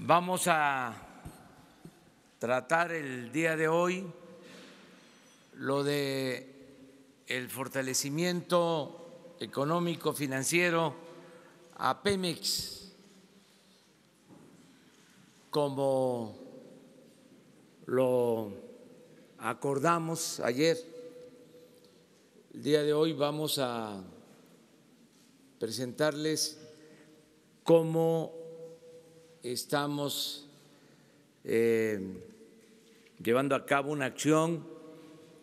Vamos a tratar el día de hoy lo de el fortalecimiento económico financiero a Pemex, como lo acordamos ayer. El día de hoy vamos a presentarles cómo estamos llevando a cabo una acción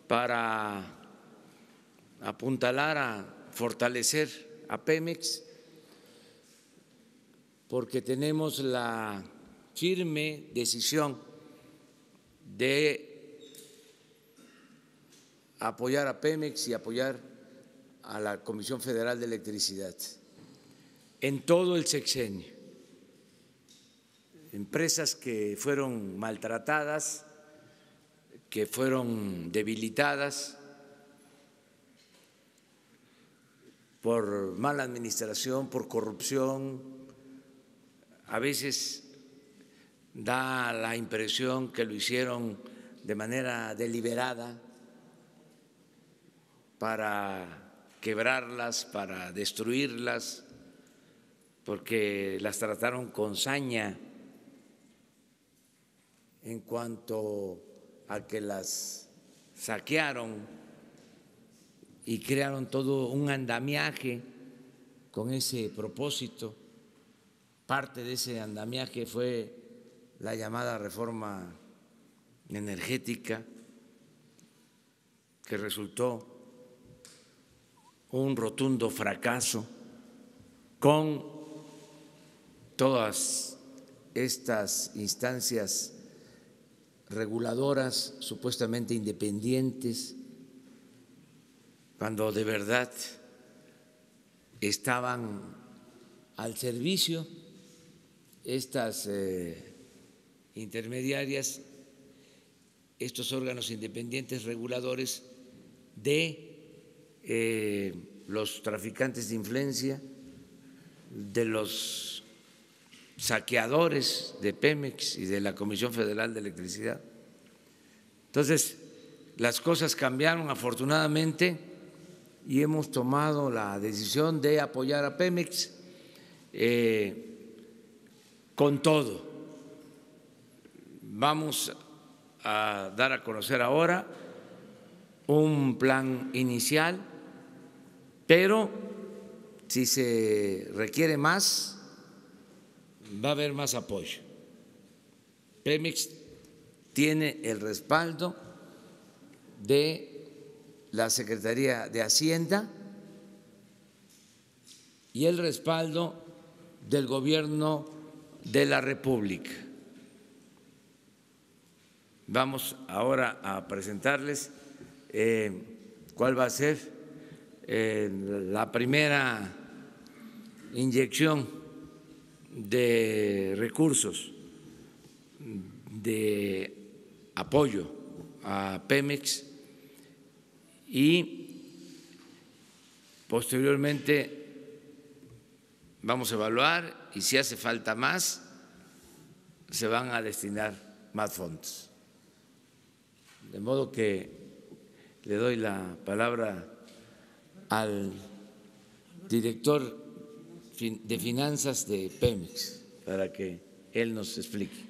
para apuntalar a fortalecer a Pemex, porque tenemos la firme decisión de apoyar a Pemex y apoyar a la Comisión Federal de Electricidad en todo el sexenio. Empresas que fueron maltratadas, que fueron debilitadas por mala administración, por corrupción. A veces da la impresión que lo hicieron de manera deliberada para quebrarlas, para destruirlas, porque las trataron con saña en cuanto a que las saquearon y crearon todo un andamiaje con ese propósito. Parte de ese andamiaje fue la llamada reforma energética, que resultó un rotundo fracaso, con todas estas instancias reguladoras supuestamente independientes, cuando de verdad estaban al servicio estas intermediarias, estos órganos independientes reguladores de los traficantes de influencia, de los saqueadores de Pemex y de la Comisión Federal de Electricidad. Entonces, las cosas cambiaron afortunadamente y hemos tomado la decisión de apoyar a Pemex con todo. Vamos a dar a conocer ahora un plan inicial, pero si se requiere más, va a haber más apoyo. Pemex tiene el respaldo de la Secretaría de Hacienda y el respaldo del Gobierno de la República. Vamos ahora a presentarles cuál va a ser la primera inyección de recursos de apoyo a Pemex y posteriormente vamos a evaluar y si hace falta más, se van a destinar más fondos. De modo que le doy la palabra al director de finanzas de Pemex para que él nos explique.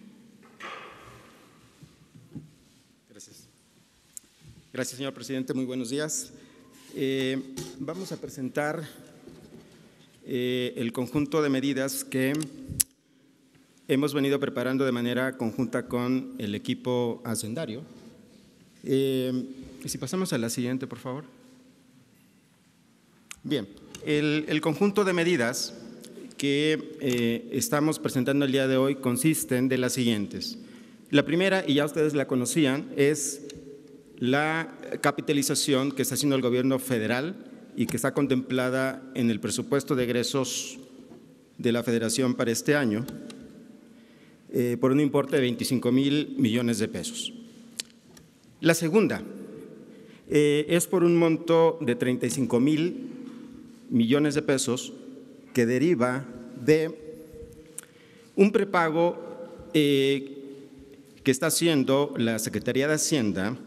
Gracias, señor presidente. Muy buenos días. Vamos a presentar el conjunto de medidas que hemos venido preparando de manera conjunta con el equipo hacendario. Si pasamos a la siguiente, por favor. Bien, el conjunto de medidas que estamos presentando el día de hoy consisten de las siguientes. La primera, y ya ustedes la conocían, es la capitalización que está haciendo el Gobierno federal y que está contemplada en el presupuesto de egresos de la Federación para este año por un importe de 25,000 millones de pesos. La segunda es por un monto de 35,000 millones de pesos que deriva de un prepago que está haciendo la Secretaría de Hacienda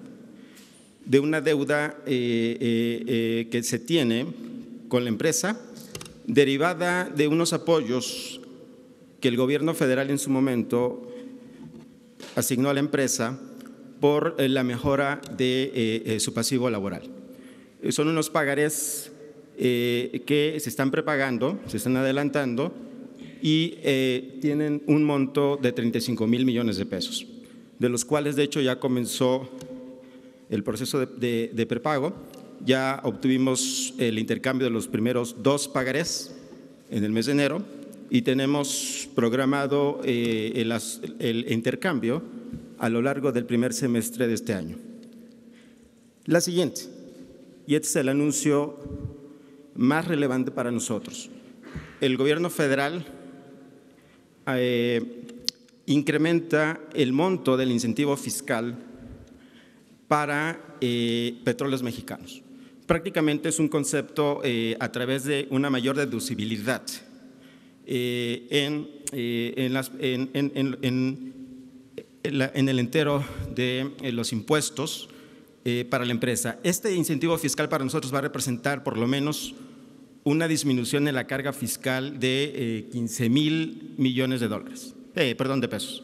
de una deuda que se tiene con la empresa, derivada de unos apoyos que el gobierno federal en su momento asignó a la empresa por la mejora de su pasivo laboral. Son unos pagarés que se están prepagando, se están adelantando y tienen un monto de 35,000 millones de pesos, de los cuales de hecho ya comenzó el proceso de prepago. Ya obtuvimos el intercambio de los primeros 2 pagarés en el mes de enero y tenemos programado el intercambio a lo largo del primer semestre de este año. La siguiente, y este es el anuncio más relevante para nosotros. El gobierno federal incrementa el monto del incentivo fiscal para petróleos mexicanos. Prácticamente es un concepto a través de una mayor deducibilidad en el entero de los impuestos para la empresa. Este incentivo fiscal para nosotros va a representar por lo menos una disminución en la carga fiscal de 15,000 millones de dólares, de pesos.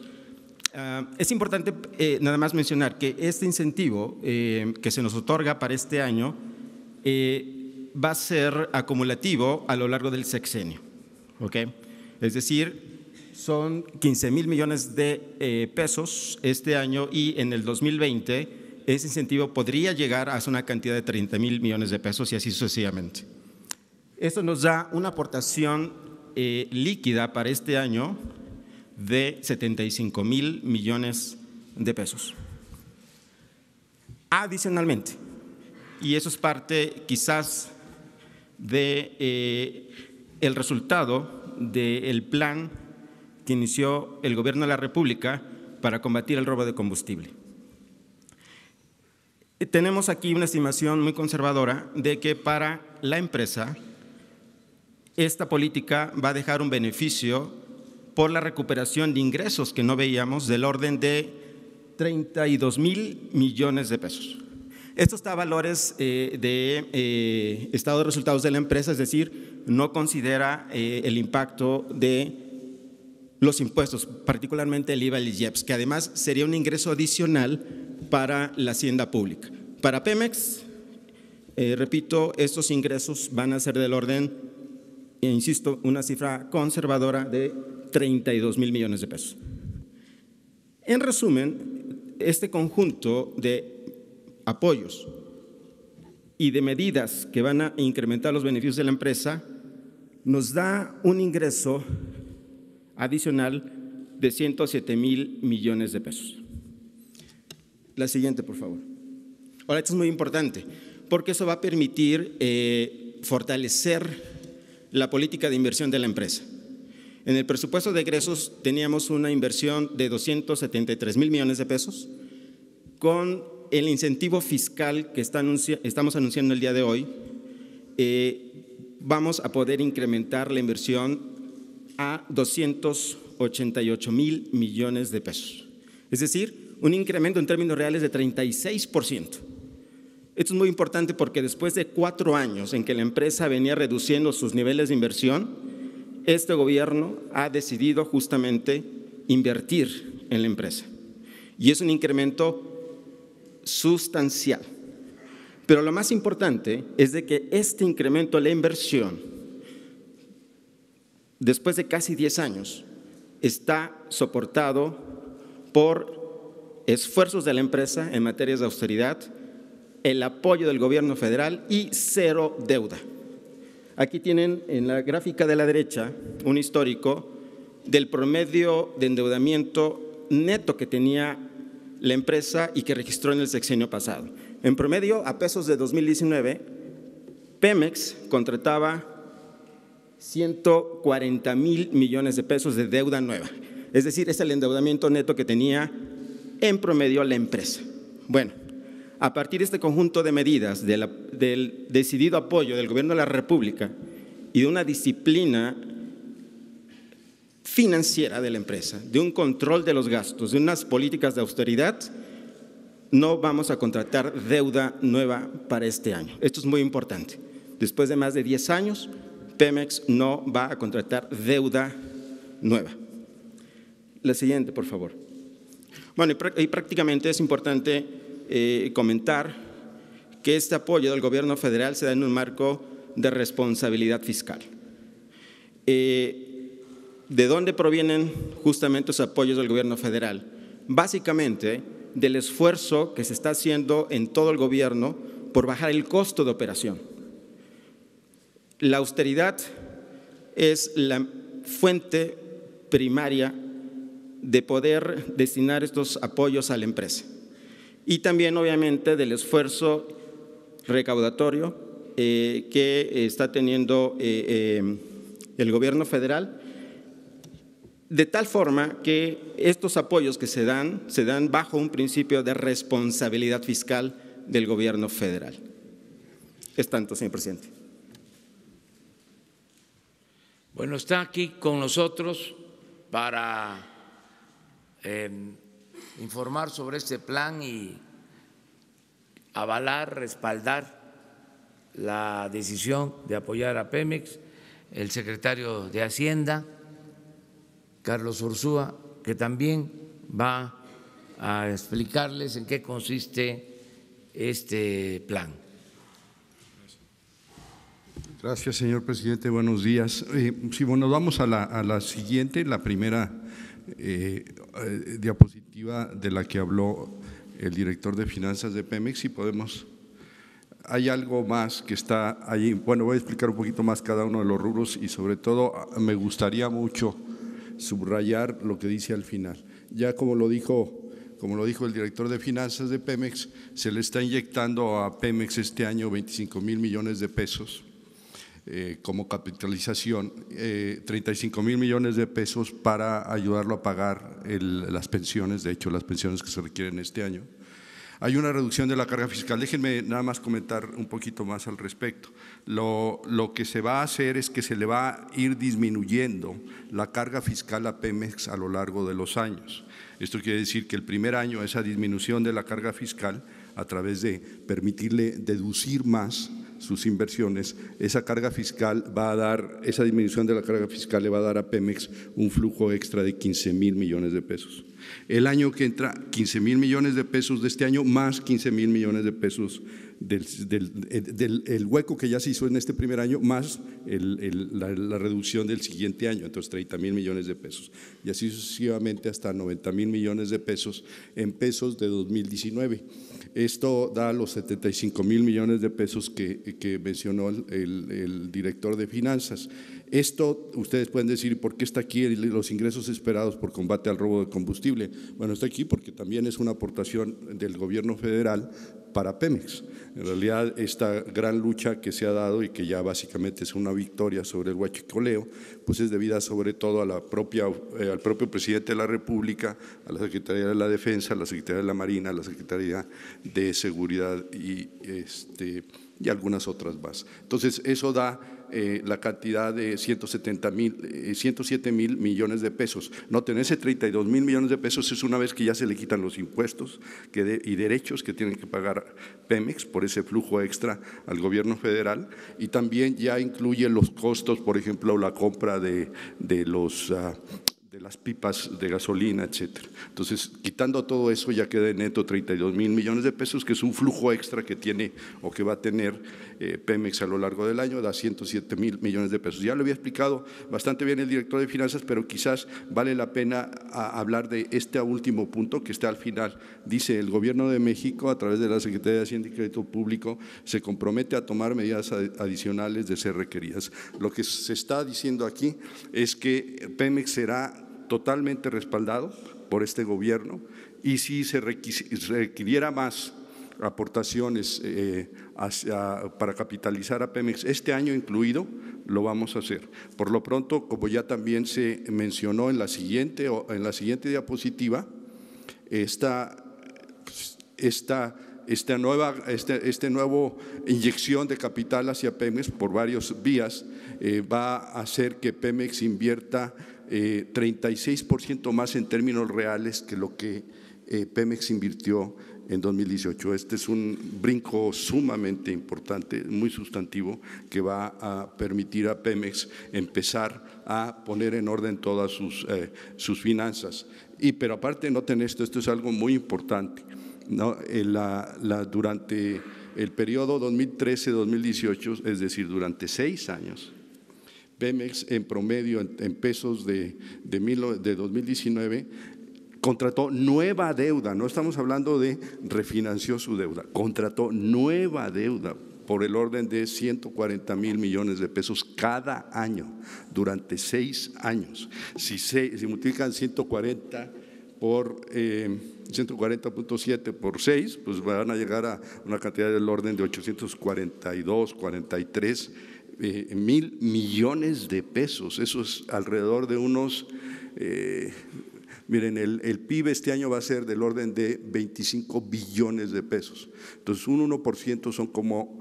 Es importante nada más mencionar que este incentivo que se nos otorga para este año va a ser acumulativo a lo largo del sexenio, ¿okay? Es decir, son 15,000 millones de pesos este año y en el 2020 ese incentivo podría llegar a una cantidad de 30,000 millones de pesos y así sucesivamente. Esto nos da una aportación líquida para este año de 75,000 millones de pesos. Adicionalmente, y eso es parte quizás de el resultado del plan que inició el Gobierno de la República para combatir el robo de combustible. Tenemos aquí una estimación muy conservadora de que para la empresa esta política va a dejar un beneficio por la recuperación de ingresos que no veíamos del orden de 32,000 millones de pesos. Esto está a valores de estado de resultados de la empresa, es decir, no considera el impacto de los impuestos, particularmente el IVA y el IEPS, que además sería un ingreso adicional para la hacienda pública. Para Pemex, repito, estos ingresos van a ser del orden, insisto, una cifra conservadora de 32,000 millones de pesos. En resumen, este conjunto de apoyos y de medidas que van a incrementar los beneficios de la empresa nos da un ingreso adicional de 107,000 millones de pesos. La siguiente, por favor. Ahora, esto es muy importante porque eso va a permitir fortalecer la política de inversión de la empresa. En el presupuesto de egresos teníamos una inversión de 273,000 millones de pesos. Con el incentivo fiscal que estamos anunciando el día de hoy, vamos a poder incrementar la inversión a 288,000 millones de pesos. Es decir, un incremento en términos reales de 36%. Esto es muy importante porque después de 4 años en que la empresa venía reduciendo sus niveles de inversión, este gobierno ha decidido justamente invertir en la empresa. Y es un incremento sustancial. Pero lo más importante es de que este incremento de la inversión, después de casi 10 años, está soportado por esfuerzos de la empresa en materias de austeridad, el apoyo del gobierno federal y cero deuda. Aquí tienen en la gráfica de la derecha un histórico del promedio de endeudamiento neto que tenía la empresa y que registró en el sexenio pasado. En promedio, a pesos de 2019, Pemex contrataba 140,000 millones de pesos de deuda nueva. Es decir, es el endeudamiento neto que tenía en promedio la empresa. Bueno, a partir de este conjunto de medidas del decidido apoyo del Gobierno de la República y de una disciplina financiera de la empresa, de un control de los gastos, de unas políticas de austeridad, no vamos a contratar deuda nueva para este año. Esto es muy importante. Después de más de 10 años, Pemex no va a contratar deuda nueva. La siguiente, por favor. Bueno, y prácticamente es importante comentar que este apoyo del gobierno federal se da en un marco de responsabilidad fiscal. ¿De dónde provienen justamente esos apoyos del gobierno federal? Básicamente del esfuerzo que se está haciendo en todo el gobierno por bajar el costo de operación. La austeridad es la fuente primaria de poder destinar estos apoyos a la empresa. Y también, obviamente, del esfuerzo recaudatorio que está teniendo el gobierno federal, de tal forma que estos apoyos que se dan bajo un principio de responsabilidad fiscal del gobierno federal. Es tanto, señor presidente. Bueno, está aquí con nosotros para informar sobre este plan y avalar, respaldar la decisión de apoyar a Pemex, el secretario de Hacienda, Carlos Ursúa, que también va a explicarles en qué consiste este plan. Gracias, señor presidente. Buenos días. Sí, bueno, vamos a la siguiente, la primera diapositiva de la que habló el director de finanzas de Pemex. Si podemos, hay algo más que está ahí. Bueno, voy a explicar un poquito más cada uno de los rubros y sobre todo me gustaría mucho subrayar lo que dice al final. Ya como lo dijo el director de finanzas de Pemex, se le está inyectando a Pemex este año 25,000 millones de pesos como capitalización, 35,000 millones de pesos para ayudarlo a pagar las pensiones, de hecho las pensiones que se requieren este año. Hay una reducción de la carga fiscal. Déjenme nada más comentar un poquito más al respecto. Lo que se va a hacer es que se le va a ir disminuyendo la carga fiscal a Pemex a lo largo de los años. Esto quiere decir que el primer año esa disminución de la carga fiscal, a través de permitirle deducir más sus inversiones, esa carga fiscal va a dar, esa disminución de la carga fiscal le va a dar a Pemex un flujo extra de 15,000 millones de pesos. El año que entra, 15,000 millones de pesos de este año más 15,000 millones de pesos del hueco que ya se hizo en este primer año, más la reducción del siguiente año, entonces 30,000 millones de pesos. Y así sucesivamente hasta 90,000 millones de pesos en pesos de 2019. Esto da los 75,000 millones de pesos que mencionó el director de finanzas. Esto, ustedes pueden decir, ¿por qué está aquí los ingresos esperados por combate al robo de combustible? Bueno, está aquí porque también es una aportación del gobierno federal para Pemex. En realidad, esta gran lucha que se ha dado y que ya básicamente es una victoria sobre el huachicoleo, pues es debida sobre todo a al propio presidente de la República, a la Secretaría de la Defensa, a la Secretaría de la Marina, a la Secretaría de Seguridad y algunas otras más. Entonces, eso da la cantidad de 107,000 millones de pesos. Noten, ese 32,000 millones de pesos es una vez que ya se le quitan los impuestos y derechos que tienen que pagar Pemex por ese flujo extra al gobierno federal, y también ya incluye los costos, por ejemplo, la compra de las pipas de gasolina, etcétera. Entonces, quitando todo eso, ya queda en neto 32,000 millones de pesos, que es un flujo extra que tiene o que va a tener Pemex a lo largo del año, da 107,000 millones de pesos. Ya lo había explicado bastante bien el director de finanzas, pero quizás vale la pena hablar de este último punto que está al final. Dice: el Gobierno de México, a través de la Secretaría de Hacienda y Crédito Público, se compromete a tomar medidas adicionales de ser requeridas. Lo que se está diciendo aquí es que Pemex será totalmente respaldado por este gobierno, y si se requiriera más aportaciones para capitalizar a Pemex, este año incluido, lo vamos a hacer. Por lo pronto, como ya también se mencionó en la siguiente diapositiva, esta nueva inyección de capital hacia Pemex por varias vías va a hacer que Pemex invierta 36% más en términos reales que lo que Pemex invirtió en 2018. Este es un brinco sumamente importante, muy sustantivo, que va a permitir a Pemex empezar a poner en orden todas sus finanzas. Pero aparte, noten esto es algo muy importante, ¿no? Durante el periodo 2013-2018, es decir, durante 6 años, Pemex en promedio en pesos de 2019 contrató nueva deuda, no estamos hablando de refinanció su deuda, contrató nueva deuda por el orden de 140,000 millones de pesos cada año durante 6 años. Si multiplican 140 por 140.7 por 6, pues van a llegar a una cantidad del orden de 842, 43 mil millones de pesos. Eso es alrededor de unos… miren, el PIB este año va a ser del orden de 25 billones de pesos. Entonces, un 1% son como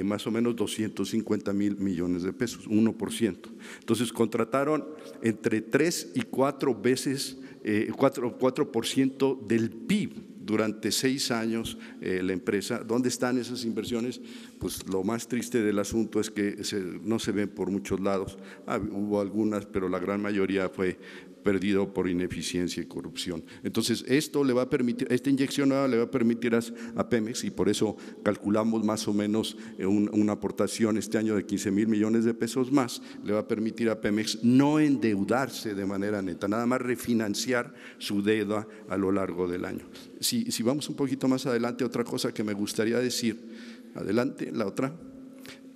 más o menos 250,000 millones de pesos, 1%. Entonces, contrataron entre 3 y 4 veces, 4% del PIB durante 6 años la empresa. ¿Dónde están esas inversiones? Pues lo más triste del asunto es que no se ven por muchos lados. Hubo algunas, pero la gran mayoría fue perdido por ineficiencia y corrupción. Entonces, esto le va a permitir, esta inyección nueva le va a permitir a Pemex, y por eso calculamos más o menos una aportación este año de 15,000 millones de pesos más, le va a permitir a Pemex no endeudarse de manera neta, nada más refinanciar su deuda a lo largo del año. Si vamos un poquito más adelante, otra cosa que me gustaría decir, adelante, la otra,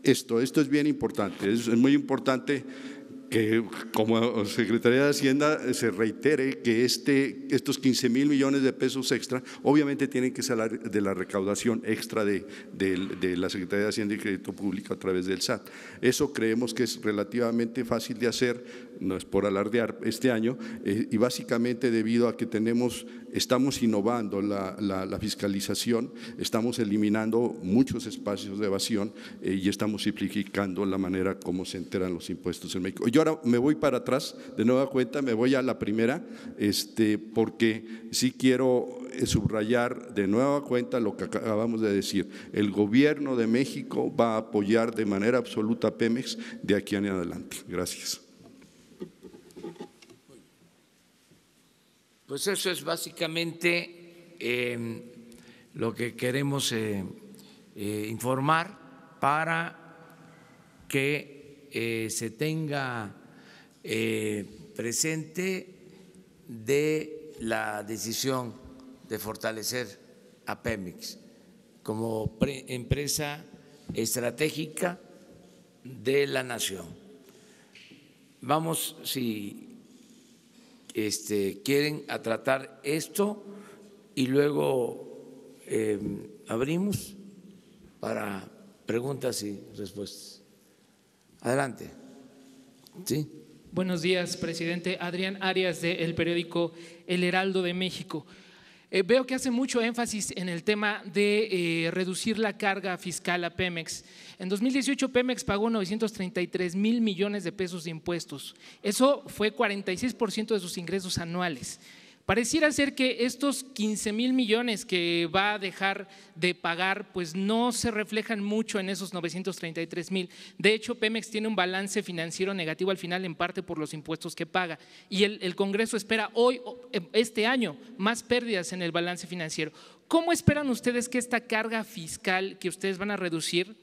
esto es bien importante, es muy importante que como Secretaría de Hacienda se reitere que estos 15,000 millones de pesos extra obviamente tienen que salir de la recaudación extra de la Secretaría de Hacienda y Crédito Público a través del SAT. Eso creemos que es relativamente fácil de hacer, no es por alardear este año, y básicamente debido a que estamos innovando la fiscalización, estamos eliminando muchos espacios de evasión y estamos simplificando la manera como se enteran los impuestos en México. Yo ahora me voy para atrás, de nueva cuenta, me voy a la primera, porque sí quiero subrayar de nueva cuenta lo que acabamos de decir. El gobierno de México va a apoyar de manera absoluta a Pemex de aquí en adelante. Gracias. Pues eso es básicamente lo que queremos informar para que se tenga presente de la decisión de fortalecer a Pemex como empresa estratégica de la nación. Vamos, si quieren, a tratar esto y luego abrimos para preguntas y respuestas. Adelante. Sí. Buenos días, presidente. Adrián Arias, del periódico El Heraldo de México. Veo que hace mucho énfasis en el tema de reducir la carga fiscal a Pemex. En 2018 Pemex pagó 933,000 millones de pesos de impuestos. Eso fue 46% de sus ingresos anuales. Pareciera ser que estos 15,000 millones que va a dejar de pagar pues no se reflejan mucho en esos 933,000. De hecho, Pemex tiene un balance financiero negativo al final, en parte por los impuestos que paga, y el Congreso espera este año más pérdidas en el balance financiero. ¿Cómo esperan ustedes que esta carga fiscal que ustedes van a reducir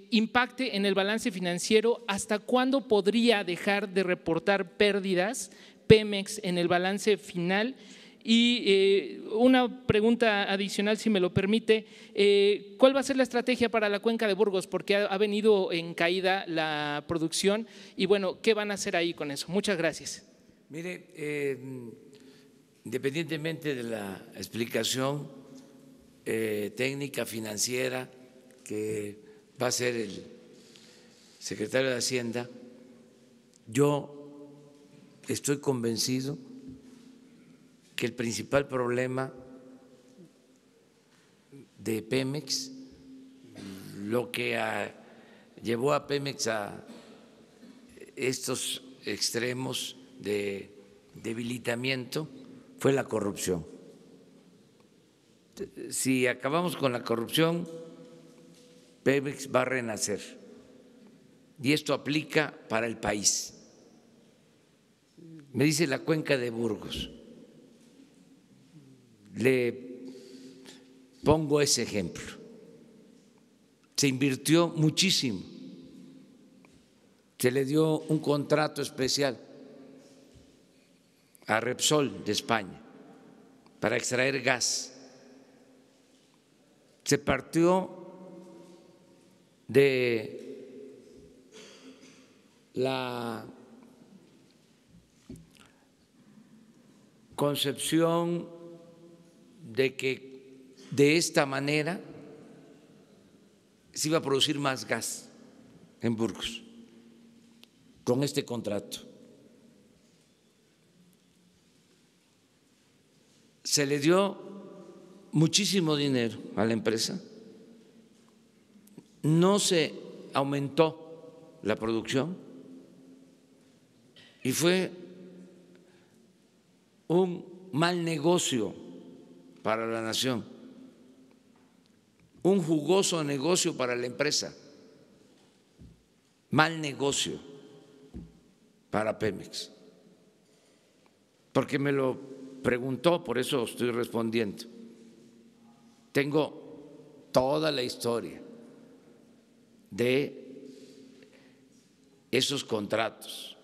impacte en el balance financiero? ¿Hasta cuándo podría dejar de reportar pérdidas Pemex en el balance final? Y una pregunta adicional, si me lo permite, ¿cuál va a ser la estrategia para la cuenca de Burgos? Porque ha venido en caída la producción y bueno, ¿qué van a hacer ahí con eso? Muchas gracias. Mire, independientemente de la explicación técnica financiera que va a hacer el secretario de Hacienda, yo estoy convencido que el principal problema de Pemex, lo que llevó a Pemex a estos extremos de debilitamiento fue la corrupción. Si acabamos con la corrupción, Pemex va a renacer. Y esto aplica para el país. Me dice la cuenca de Burgos. Le pongo ese ejemplo. Se invirtió muchísimo. Se le dio un contrato especial a Repsol de España para extraer gas. Se partió de la concepción de que de esta manera se iba a producir más gas en Burgos con este contrato. Se le dio muchísimo dinero a la empresa, no se aumentó la producción y fue un mal negocio para la nación, un jugoso negocio para la empresa, mal negocio para Pemex, porque me lo preguntó, por eso estoy respondiendo. Tengo toda la historia de esos contratos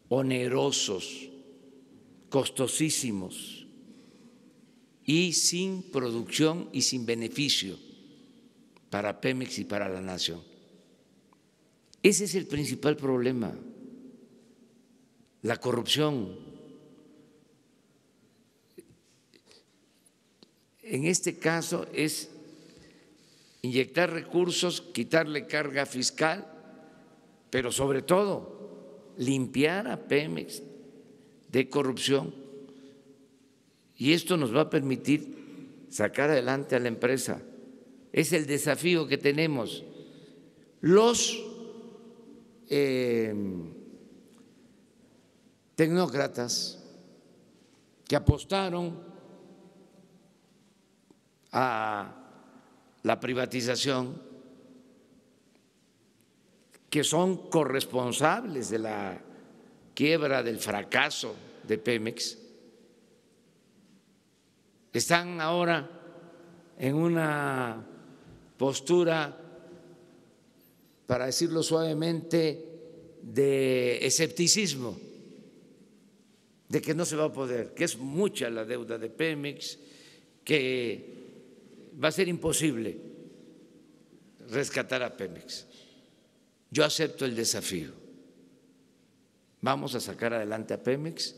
onerosos, costosísimos y sin producción y sin beneficio para Pemex y para la nación. Ese es el principal problema, la corrupción. En este caso es inyectar recursos, quitarle carga fiscal, pero sobre todo limpiar a Pemex de corrupción. Y esto nos va a permitir sacar adelante a la empresa. Es el desafío que tenemos. Los tecnócratas que apostaron a la privatización, que son corresponsables de la quiebra, del fracaso de Pemex, están ahora en una postura, para decirlo suavemente, de escepticismo, de que no se va a poder, que es mucha la deuda de Pemex, que va a ser imposible rescatar a Pemex. Yo acepto el desafío. Vamos a sacar adelante a Pemex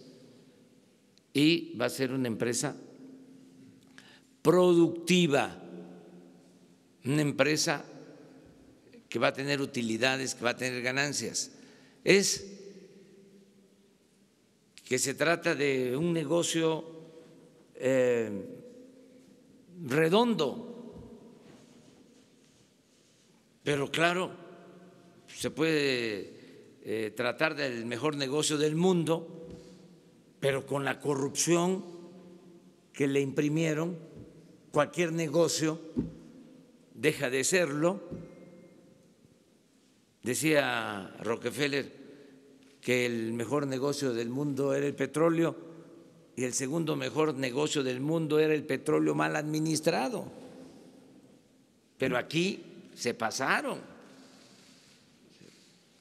y va a ser una empresa productiva, una empresa que va a tener utilidades, que va a tener ganancias. Es que se trata de un negocio redondo, pero claro, se puede tratar del mejor negocio del mundo, pero con la corrupción que le imprimieron, cualquier negocio deja de serlo. Decía Rockefeller que el mejor negocio del mundo era el petróleo y el segundo mejor negocio del mundo era el petróleo mal administrado. Pero aquí se pasaron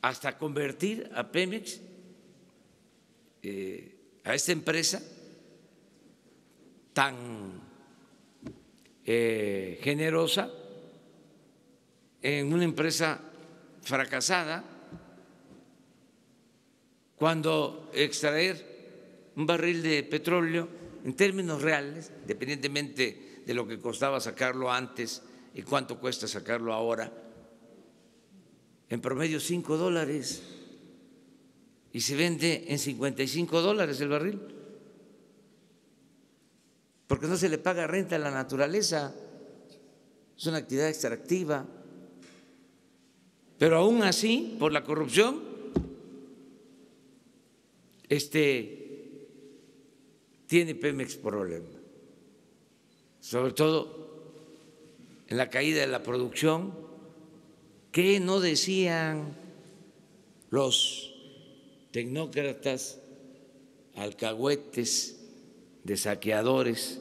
hasta convertir a Pemex, a esta empresa tan generosa, en una empresa fracasada, cuando extraer un barril de petróleo, en términos reales, independientemente de lo que costaba sacarlo antes y cuánto cuesta sacarlo ahora, en promedio $5, y se vende en $55 el barril, porque no se le paga renta a la naturaleza, es una actividad extractiva. Pero aún así, por la corrupción, tiene Pemex problema, sobre todo en la caída de la producción. ¿Qué no decían los tecnócratas, alcahuetes, de saqueadores,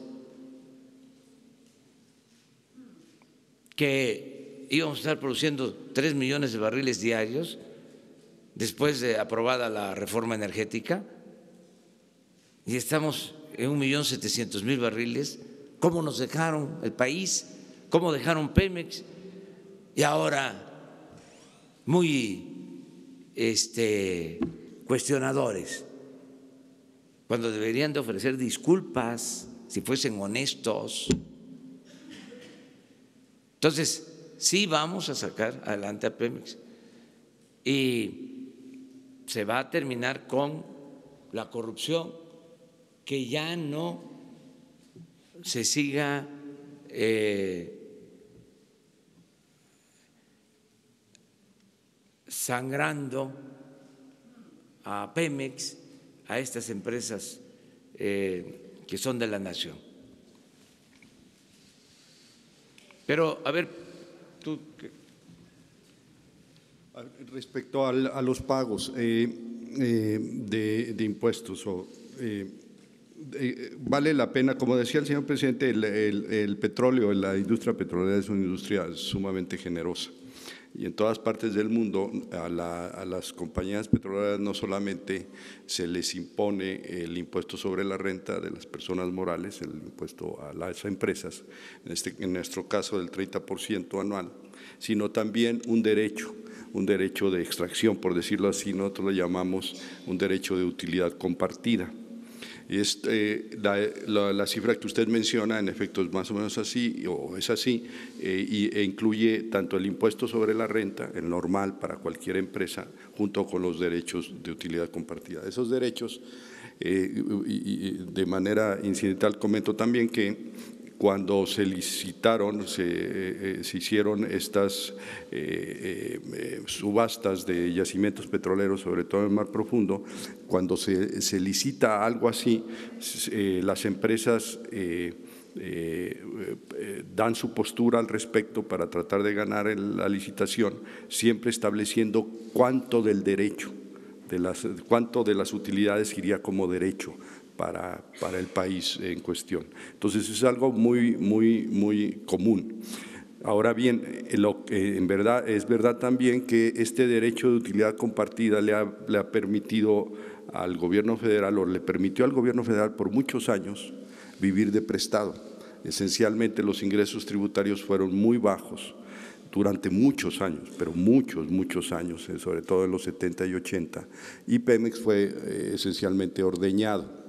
que íbamos a estar produciendo 3 millones de barriles diarios después de aprobada la reforma energética y estamos en 1.700.000 barriles? ¿Cómo nos dejaron el país? ¿Cómo dejaron Pemex? Y ahora muy cuestionadores, cuando deberían de ofrecer disculpas si fuesen honestos. Entonces, sí vamos a sacar adelante a Pemex y se va a terminar con la corrupción, que ya no se siga sangrando a Pemex, a estas empresas que son de la nación. Pero, a ver, tú… Respecto a los pagos de impuestos, vale la pena, como decía el señor presidente, el petróleo, la industria petrolera es una industria sumamente generosa. Y en todas partes del mundo a las compañías petroleras no solamente se les impone el impuesto sobre la renta de las personas morales, el impuesto a las empresas, en nuestro caso del 30% anual, sino también un derecho de extracción, por decirlo así, nosotros lo llamamos un derecho de utilidad compartida. La cifra que usted menciona, en efecto, es más o menos así, o es así, e incluye tanto el impuesto sobre la renta, el normal para cualquier empresa, junto con los derechos de utilidad compartida. Esos derechos, de manera incidental, comento también que cuando se licitaron, se hicieron estas subastas de yacimientos petroleros, sobre todo en el Mar Profundo, cuando se licita algo así, las empresas dan su postura al respecto para tratar de ganar la licitación, siempre estableciendo cuánto del derecho, cuánto de las utilidades iría como derecho para el país en cuestión. Entonces es algo muy común. Ahora bien, en verdad es verdad también que este derecho de utilidad compartida le ha permitido al gobierno federal, o le permitió al gobierno federal por muchos años vivir de prestado. Esencialmente los ingresos tributarios fueron muy bajos durante muchos años, pero muchos años, sobre todo en los 70 y 80, y Pemex fue esencialmente ordeñado.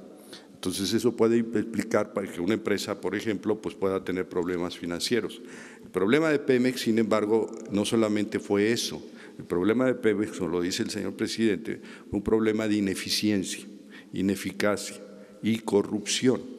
Entonces eso puede explicar para que una empresa, por ejemplo, pues pueda tener problemas financieros. El problema de Pemex, sin embargo, no solamente fue eso. El problema de Pemex, como lo dice el señor presidente, fue un problema de ineficiencia, ineficacia y corrupción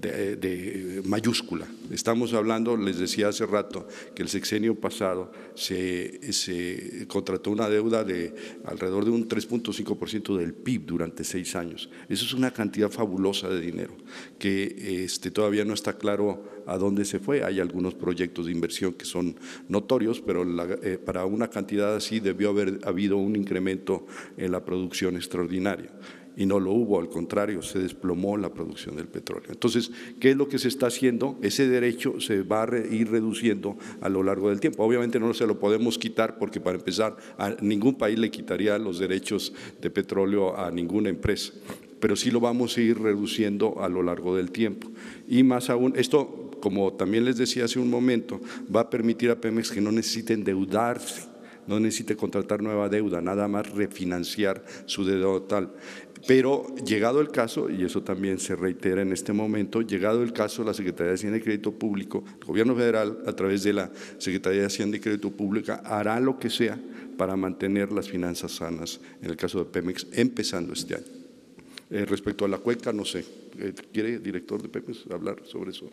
de mayúscula. Estamos hablando, les decía hace rato, que el sexenio pasado se contrató una deuda de alrededor de un 3.5% del PIB durante 6 años. Eso es una cantidad fabulosa de dinero que todavía no está claro a dónde se fue. Hay algunos proyectos de inversión que son notorios, pero para una cantidad así debió haber habido un incremento en la producción extraordinario. Y no lo hubo, al contrario, se desplomó la producción del petróleo. Entonces, ¿qué es lo que se está haciendo? Ese derecho se va a ir reduciendo a lo largo del tiempo. Obviamente no se lo podemos quitar porque, para empezar, a ningún país le quitaría los derechos de petróleo a ninguna empresa, pero sí lo vamos a ir reduciendo a lo largo del tiempo. Y más aún, esto, como también les decía hace un momento, va a permitir a Pemex que no necesite endeudarse, no necesite contratar nueva deuda, nada más refinanciar su deuda total. Pero llegado el caso, y eso también se reitera en este momento, llegado el caso, la Secretaría de Hacienda y Crédito Público, el Gobierno Federal, a través de la Secretaría de Hacienda y Crédito Público, hará lo que sea para mantener las finanzas sanas, en el caso de Pemex, empezando este año. Respecto a la cuenca, no sé, ¿quiere el director de Pemex hablar sobre eso?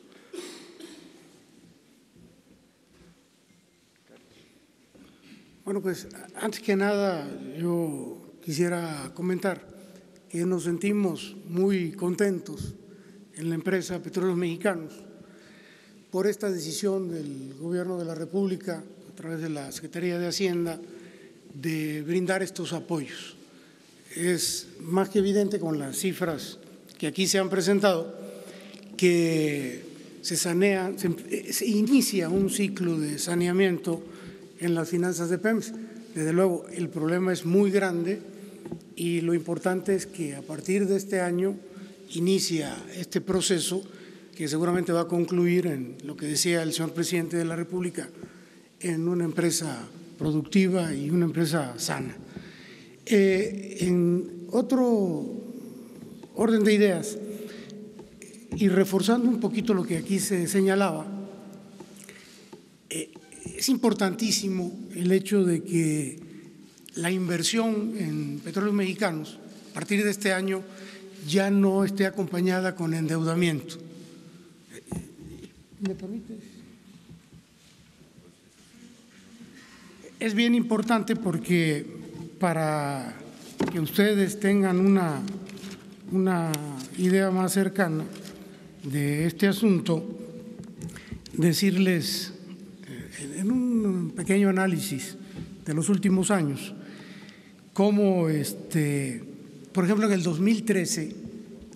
Bueno, pues antes que nada yo quisiera comentar que nos sentimos muy contentos en la empresa Petróleos Mexicanos por esta decisión del Gobierno de la República, a través de la Secretaría de Hacienda, de brindar estos apoyos. Es más que evidente con las cifras que aquí se han presentado que se inicia un ciclo de saneamiento en las finanzas de Pemex. Desde luego, el problema es muy grande y lo importante es que a partir de este año inicia este proceso que seguramente va a concluir en lo que decía el señor presidente de la República, en una empresa productiva y una empresa sana. En otro orden de ideas y reforzando un poquito lo que aquí se señalaba, es importantísimo el hecho de que la inversión en Petróleos Mexicanos a partir de este año ya no esté acompañada con endeudamiento. ¿Me permites? Es bien importante porque para que ustedes tengan una idea más cercana de este asunto, decirles en un pequeño análisis de los últimos años cómo, por ejemplo, en el 2013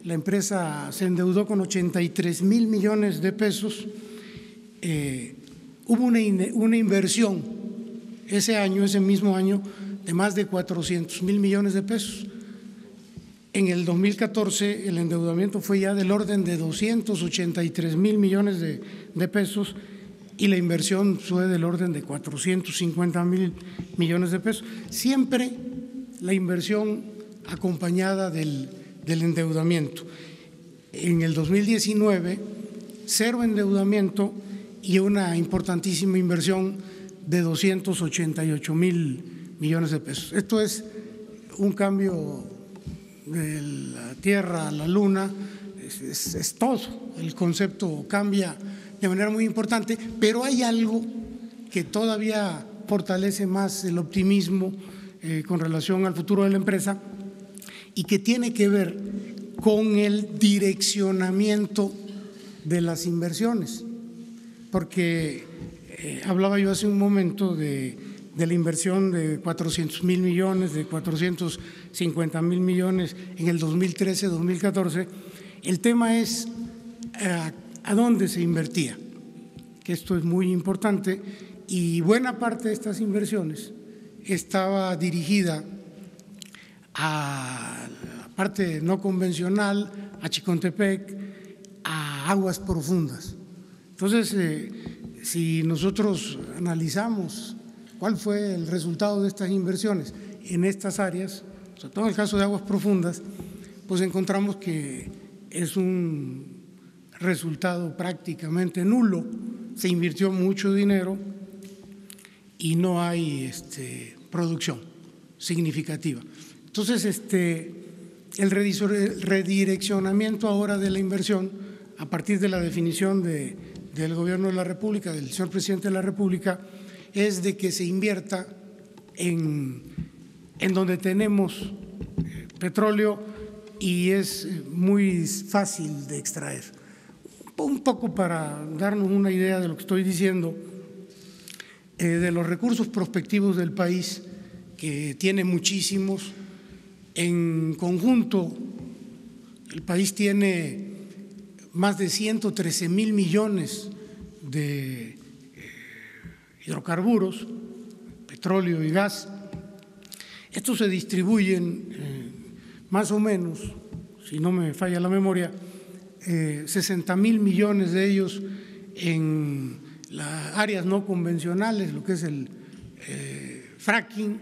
la empresa se endeudó con 83,000 millones de pesos. Hubo una inversión ese mismo año, de más de 400,000 millones de pesos. En el 2014 el endeudamiento fue ya del orden de 283,000 millones de pesos y la inversión fue del orden de 450,000 millones de pesos. Siempre la inversión acompañada del endeudamiento. En el 2019, cero endeudamiento y una importantísima inversión de 288,000 millones de pesos. Esto es un cambio de la Tierra a la Luna, es todo. El concepto cambia de manera muy importante, pero hay algo que todavía fortalece más el optimismo con relación al futuro de la empresa y que tiene que ver con el direccionamiento de las inversiones, porque hablaba yo hace un momento de la inversión de 400,000 millones, de 450,000 millones en el 2013-2014. El tema es a dónde se invertía, que esto es muy importante, y buena parte de estas inversiones estaba dirigida a la parte no convencional, a Chicontepec, a aguas profundas. Entonces, si nosotros analizamos cuál fue el resultado de estas inversiones en estas áreas, sobre todo en el caso de aguas profundas, pues encontramos que es un resultado prácticamente nulo. Se invirtió mucho dinero y no hay producción significativa. Entonces, el redireccionamiento ahora de la inversión a partir de la definición del Gobierno de la República, del señor Presidente de la República, es de que se invierta en donde tenemos petróleo y es muy fácil de extraer. Un poco para darnos una idea de lo que estoy diciendo, de los recursos prospectivos del país, que tiene muchísimos. En conjunto, el país tiene más de 113,000 millones de hidrocarburos, petróleo y gas. Estos se distribuyen más o menos, si no me falla la memoria, 60,000 millones de ellos en las áreas no convencionales, lo que es el fracking,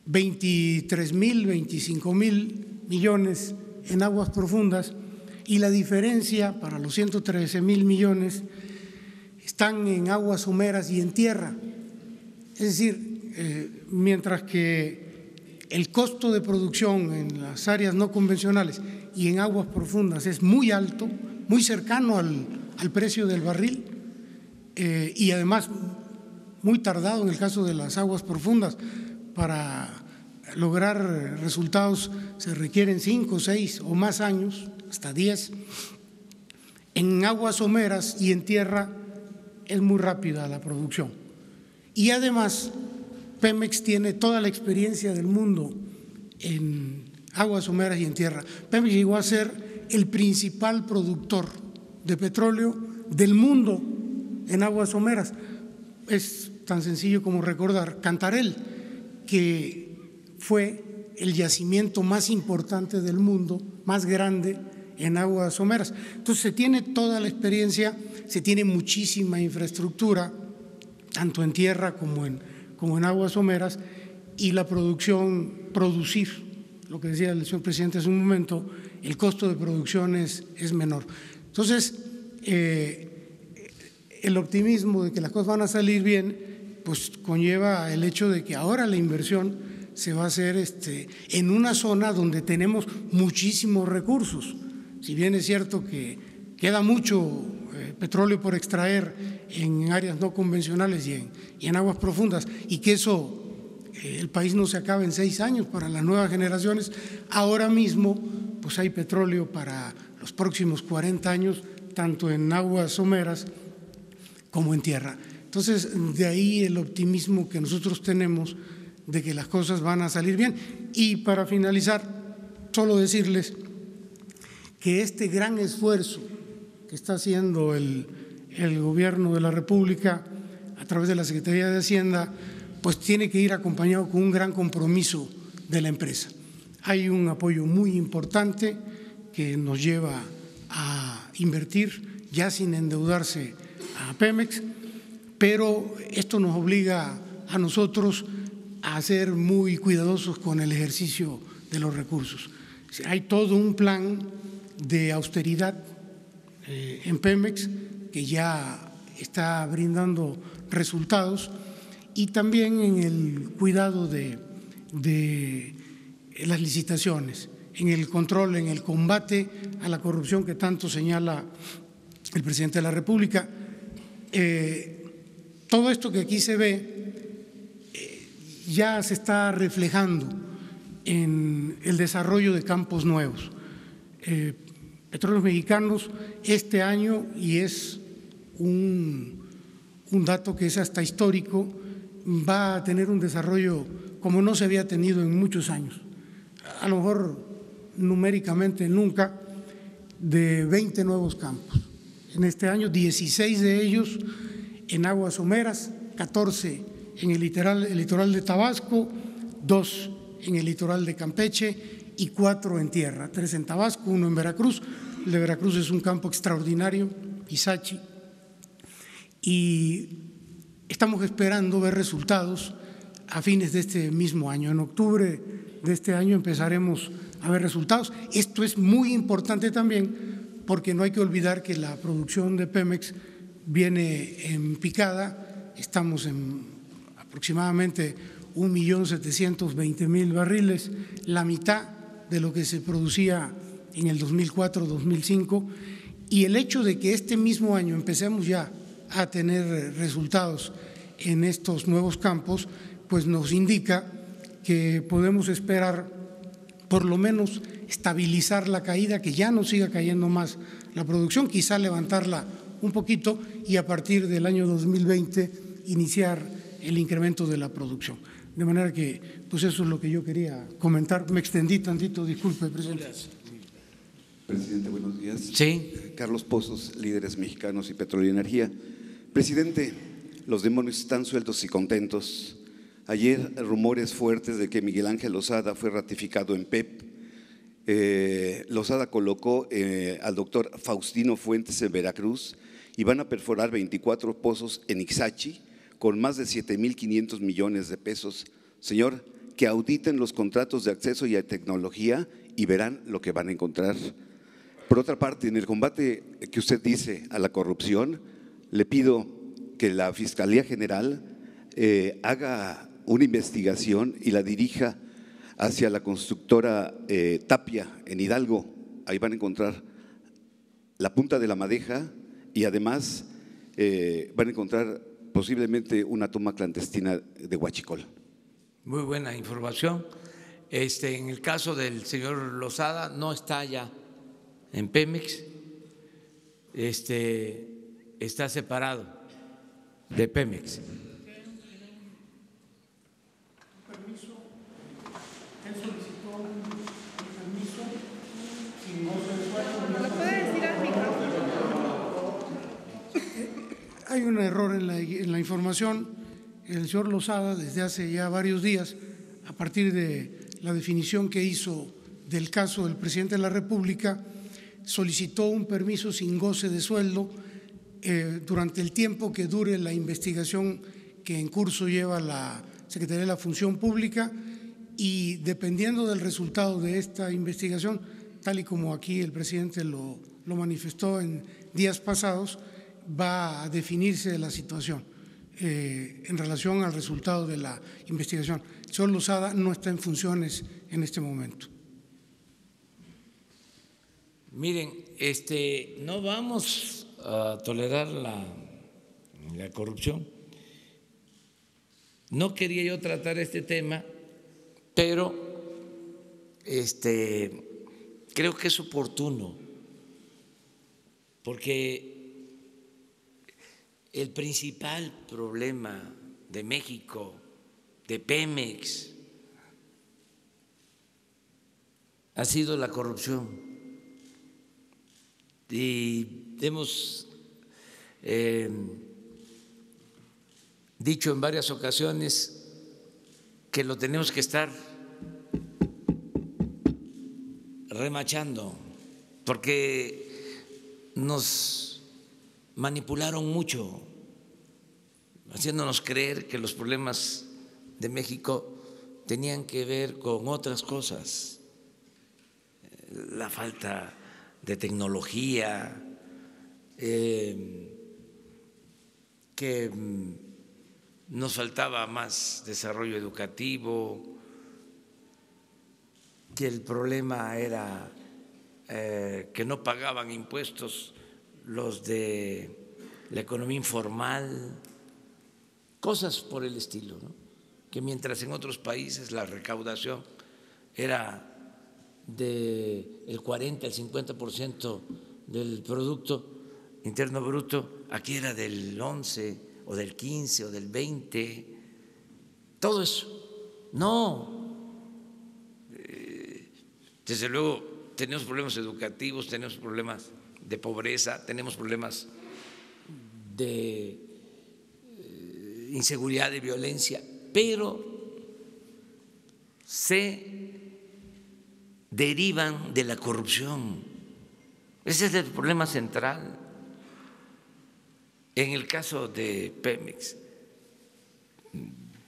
23,000, 25,000 millones en aguas profundas, y la diferencia para los 113,000 millones están en aguas someras y en tierra. Es decir, mientras que el costo de producción en las áreas no convencionales y en aguas profundas es muy alto, muy cercano al precio del barril, y además muy tardado en el caso de las aguas profundas para lograr resultados se requieren 5, 6 o más años, hasta 10. En aguas someras y en tierra es muy rápida la producción. Y además, Pemex tiene toda la experiencia del mundo en aguas someras y en tierra. Pemex llegó a ser el principal productor de petróleo del mundo en aguas someras. Es tan sencillo como recordar Cantarell, que fue el yacimiento más importante del mundo, más grande en aguas someras. Entonces se tiene toda la experiencia, se tiene muchísima infraestructura, tanto en tierra como en aguas someras, y la producir, lo que decía el señor presidente hace un momento, el costo de producción es menor. Entonces, el optimismo de que las cosas van a salir bien, pues conlleva el hecho de que ahora la inversión se va a hacer en una zona donde tenemos muchísimos recursos. Si bien es cierto que queda mucho petróleo por extraer en áreas no convencionales y en aguas profundas, y que eso el país no se acaba en 6 años para las nuevas generaciones, ahora mismo pues hay petróleo para los próximos 40 años, tanto en aguas someras como en tierra. Entonces, de ahí el optimismo que nosotros tenemos de que las cosas van a salir bien. Y para finalizar, solo decirles que este gran esfuerzo que está haciendo el Gobierno de la República a través de la Secretaría de Hacienda, pues tiene que ir acompañado con un gran compromiso de la empresa. Hay un apoyo muy importante que nos lleva a invertir ya sin endeudarse a Pemex, pero esto nos obliga a nosotros a ser muy cuidadosos con el ejercicio de los recursos. Hay todo un plan de austeridad en Pemex que ya está brindando resultados, y también en el cuidado de las licitaciones, en el control, en el combate a la corrupción que tanto señala el presidente de la República. Todo esto que aquí se ve ya se está reflejando en el desarrollo de campos nuevos. Petróleos Mexicanos este año, y es un dato que es hasta histórico, va a tener un desarrollo como no se había tenido en muchos años, a lo mejor numéricamente nunca, de 20 nuevos campos. En este año, 16 de ellos en aguas someras, 14 en el litoral de Tabasco, 2 en el litoral de Campeche y 4 en tierra, 3 en Tabasco, 1 en Veracruz. El de Veracruz es un campo extraordinario, Ixachi, y estamos esperando ver resultados a fines de este mismo año. En octubre de este año empezaremos a ver resultados. Esto es muy importante también porque no hay que olvidar que la producción de Pemex viene en picada. Estamos en aproximadamente 1.720.000 barriles, la mitad de lo que se producía en el 2004-2005, y el hecho de que este mismo año empecemos ya a tener resultados en estos nuevos campos, pues nos indica que podemos esperar por lo menos estabilizar la caída, que ya no siga cayendo más la producción, quizá levantarla un poquito y a partir del año 2020 iniciar el incremento de la producción. De manera que, pues eso es lo que yo quería comentar. Me extendí tantito, disculpe, presidente. Presidente, buenos días. Sí. Carlos Pozos, Líderes Mexicanos y Petróleo y Energía. Presidente, los demonios están sueltos y contentos. Ayer rumores fuertes de que Miguel Ángel Lozada fue ratificado en PEP. Lozada colocó al doctor Faustino Fuentes en Veracruz y van a perforar 24 pozos en Ixachi con más de 7.500 millones de pesos. Señor, que auditen los contratos de acceso y a tecnología y verán lo que van a encontrar. Por otra parte, en el combate que usted dice a la corrupción, le pido que la Fiscalía General haga una investigación y la dirija hacia la constructora Tapia en Hidalgo. Ahí van a encontrar la punta de la madeja y además van a encontrar posiblemente una toma clandestina de huachicol. Muy buena información. En el caso del señor Lozada, no está ya en Pemex, está separado de Pemex. Hay un error en la información. El señor Lozada, desde hace ya varios días, a partir de la definición que hizo del caso del presidente de la República, solicitó un permiso sin goce de sueldo durante el tiempo que dure la investigación que en curso lleva la Secretaría de la Función Pública, y dependiendo del resultado de esta investigación, tal y como aquí el presidente lo manifestó en días pasados, va a definirse la situación en relación al resultado de la investigación. El señor Lozada no está en funciones en este momento. Miren, no vamos a tolerar la corrupción. No quería yo tratar este tema, pero creo que es oportuno, porque el principal problema de México, de Pemex, ha sido la corrupción. Y hemos dicho en varias ocasiones que lo tenemos que estar remachando, porque nos manipularon mucho, haciéndonos creer que los problemas de México tenían que ver con otras cosas, la falta de tecnología, que nos faltaba más desarrollo educativo, que el problema era que no pagaban impuestos los de la economía informal, cosas por el estilo, ¿no? Que mientras en otros países la recaudación era del 40 al 50% del Producto Interno Bruto, aquí era del 11 o del 15 o del 20, todo eso. No, desde luego tenemos problemas educativos, tenemos problemas de pobreza, tenemos problemas de inseguridad, de violencia, pero se derivan de la corrupción. Ese es el problema central. En el caso de Pemex,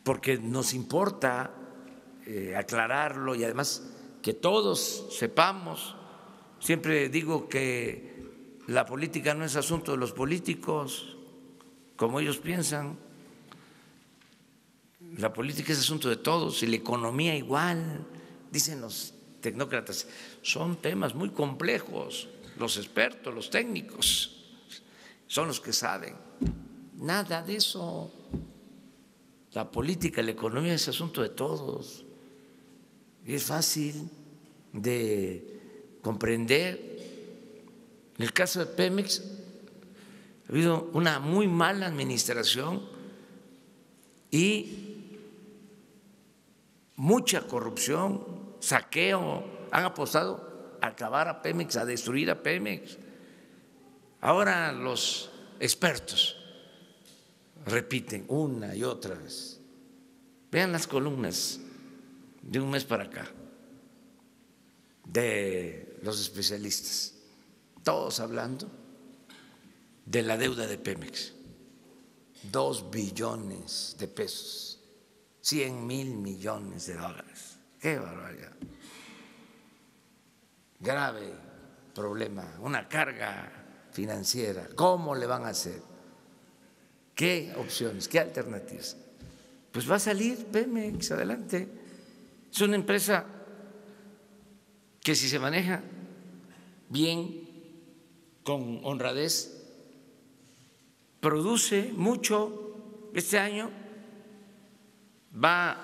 porque nos importa aclararlo y además que todos sepamos. Siempre digo que la política no es asunto de los políticos, como ellos piensan. La política es asunto de todos y la economía igual. Dicen los tecnócratas, son temas muy complejos. Los expertos, los técnicos, son los que saben. Nada de eso. La política, la economía es asunto de todos. Y es fácil de comprender. En el caso de Pemex ha habido una muy mala administración y mucha corrupción, saqueo. Han apostado a acabar a Pemex, a destruir a Pemex. Ahora los expertos repiten una y otra vez. Vean las columnas de un mes para acá de los especialistas, todos hablando de la deuda de Pemex, 2 billones de pesos, 100,000 millones de dólares. ¡Qué barbaridad! Grave problema, una carga financiera. ¿Cómo le van a hacer? ¿Qué opciones? ¿Qué alternativas? Pues va a salir Pemex adelante. Es una empresa que si se maneja bien, con honradez, produce mucho. Este año va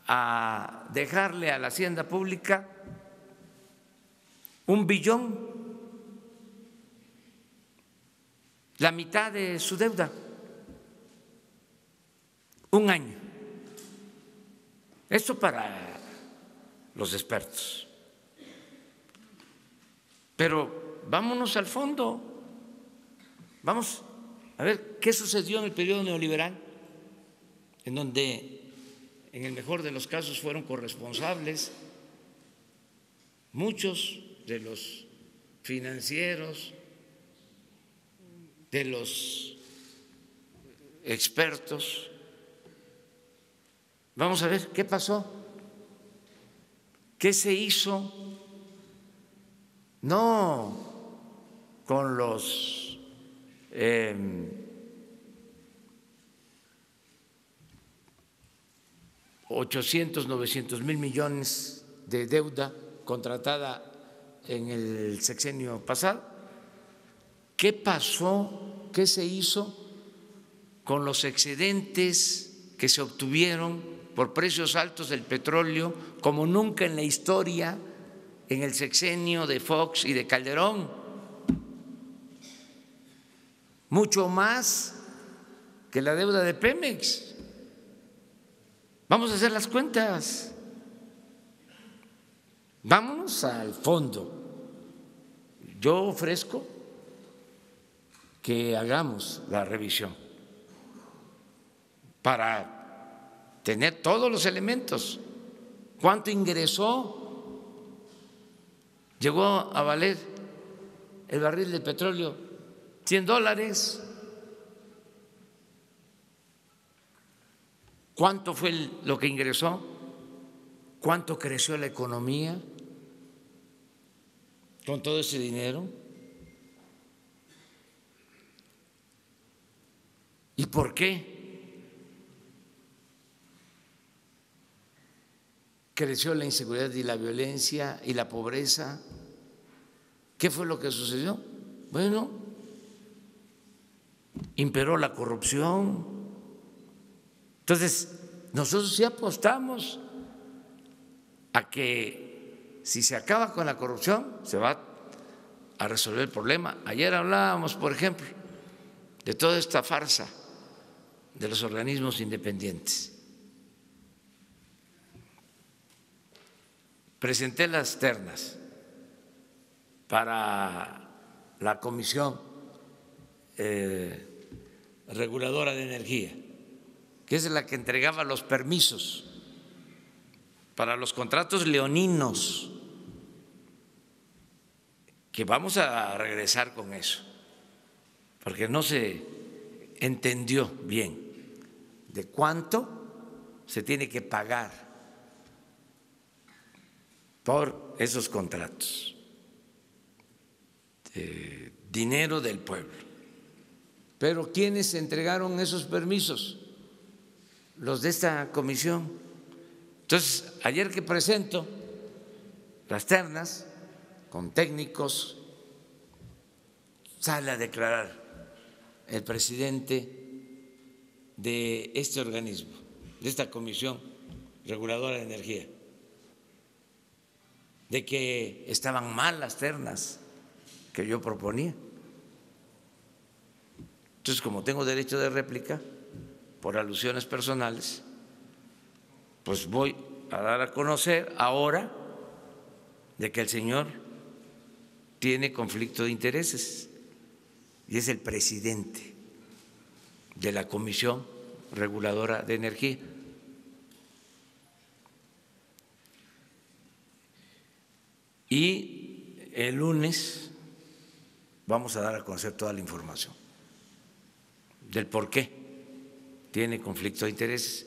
a dejarle a la hacienda pública 1 billón, la mitad de su deuda, 1 año. Esto para los expertos. Pero vámonos al fondo, vamos a ver qué sucedió en el periodo neoliberal, en donde en el mejor de los casos fueron corresponsables muchos de los financieros, de los expertos. Vamos a ver qué pasó, qué se hizo, no con los 800, 900 mil millones de deuda contratada en el sexenio pasado. ¿Qué pasó? ¿Qué se hizo con los excedentes que se obtuvieron por precios altos del petróleo como nunca en la historia en el sexenio de Fox y de Calderón? Mucho más que la deuda de Pemex. Vamos a hacer las cuentas. Vámonos al fondo. Yo ofrezco que hagamos la revisión para tener todos los elementos. ¿Cuánto ingresó? Llegó a valer el barril de petróleo $100. ¿Cuánto fue lo que ingresó? ¿Cuánto creció la economía con todo ese dinero? ¿Y por qué creció la inseguridad y la violencia y la pobreza? ¿Qué fue lo que sucedió? Bueno, imperó la corrupción. Entonces, nosotros sí apostamos a que si se acaba con la corrupción, se va a resolver el problema. Ayer hablábamos, por ejemplo, de toda esta farsa de los organismos independientes. Presenté las ternas para la Comisión Reguladora de Energía, que es la que entregaba los permisos para los contratos leoninos, que vamos a regresar con eso, porque no se entendió bien de cuánto se tiene que pagar por esos contratos, dinero del pueblo. Pero ¿quiénes entregaron esos permisos? Los de esta comisión. Entonces, ayer que presento las ternas con técnicos, sale a declarar el presidente de este organismo, de esta Comisión Reguladora de Energía, de que estaban mal las ternas que yo proponía. Entonces, como tengo derecho de réplica por alusiones personales, pues voy a dar a conocer ahora de que el señor tiene conflicto de intereses y es el presidente de la Comisión Reguladora de Energía. Y el lunes vamos a dar a conocer toda la información del por qué tiene conflicto de intereses.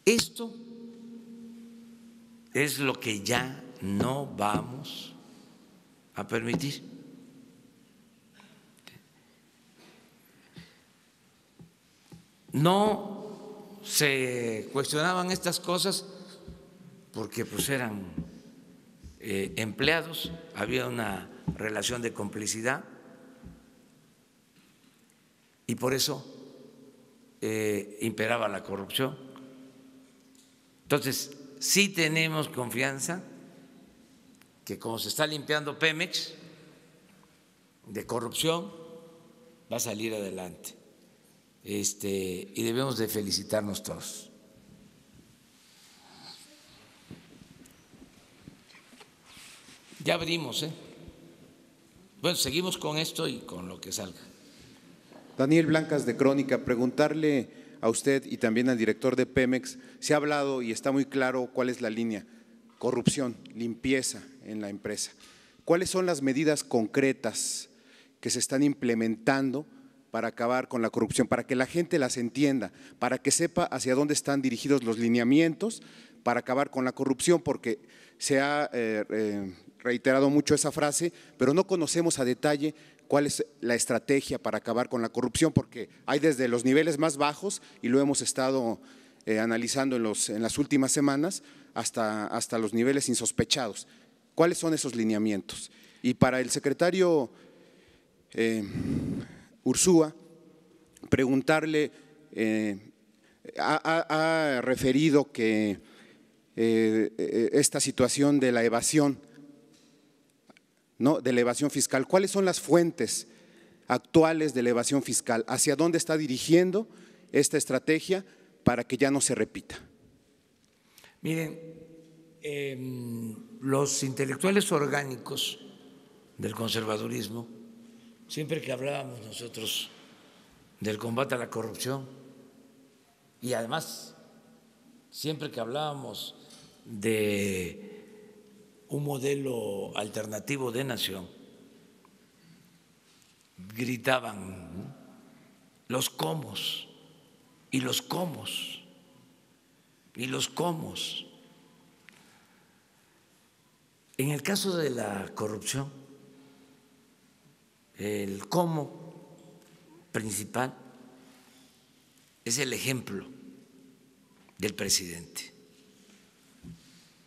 Esto es lo que ya no vamos a permitir. No se cuestionaban estas cosas porque pues eran empleados, había una relación de complicidad y por eso imperaba la corrupción. Entonces, sí tenemos confianza que como se está limpiando Pemex de corrupción, va a salir adelante. Y debemos de felicitarnos todos. Ya abrimos, ¿eh? Bueno, seguimos con esto y con lo que salga. Daniel Blancas de Crónica, preguntarle a usted y también al director de Pemex, se ha hablado y está muy claro cuál es la línea: corrupción, limpieza en la empresa. ¿Cuáles son las medidas concretas que se están implementando para acabar con la corrupción, para que la gente las entienda, para que sepa hacia dónde están dirigidos los lineamientos para acabar con la corrupción? Porque se ha reiterado mucho esa frase, pero no conocemos a detalle cuál es la estrategia para acabar con la corrupción, porque hay desde los niveles más bajos, y lo hemos estado analizando en las últimas semanas, hasta los niveles insospechados. ¿Cuáles son esos lineamientos? Y para el secretario Ursúa, preguntarle, ha referido que esta situación de la evasión, ¿no?, de la evasión fiscal, ¿cuáles son las fuentes actuales de la evasión fiscal? ¿Hacia dónde está dirigiendo esta estrategia para que ya no se repita? Miren, los intelectuales orgánicos del conservadurismo, siempre que hablábamos nosotros del combate a la corrupción y además siempre que hablábamos de un modelo alternativo de nación, gritaban los comos y los comos y los comos. En el caso de la corrupción, el cómo principal es el ejemplo del presidente,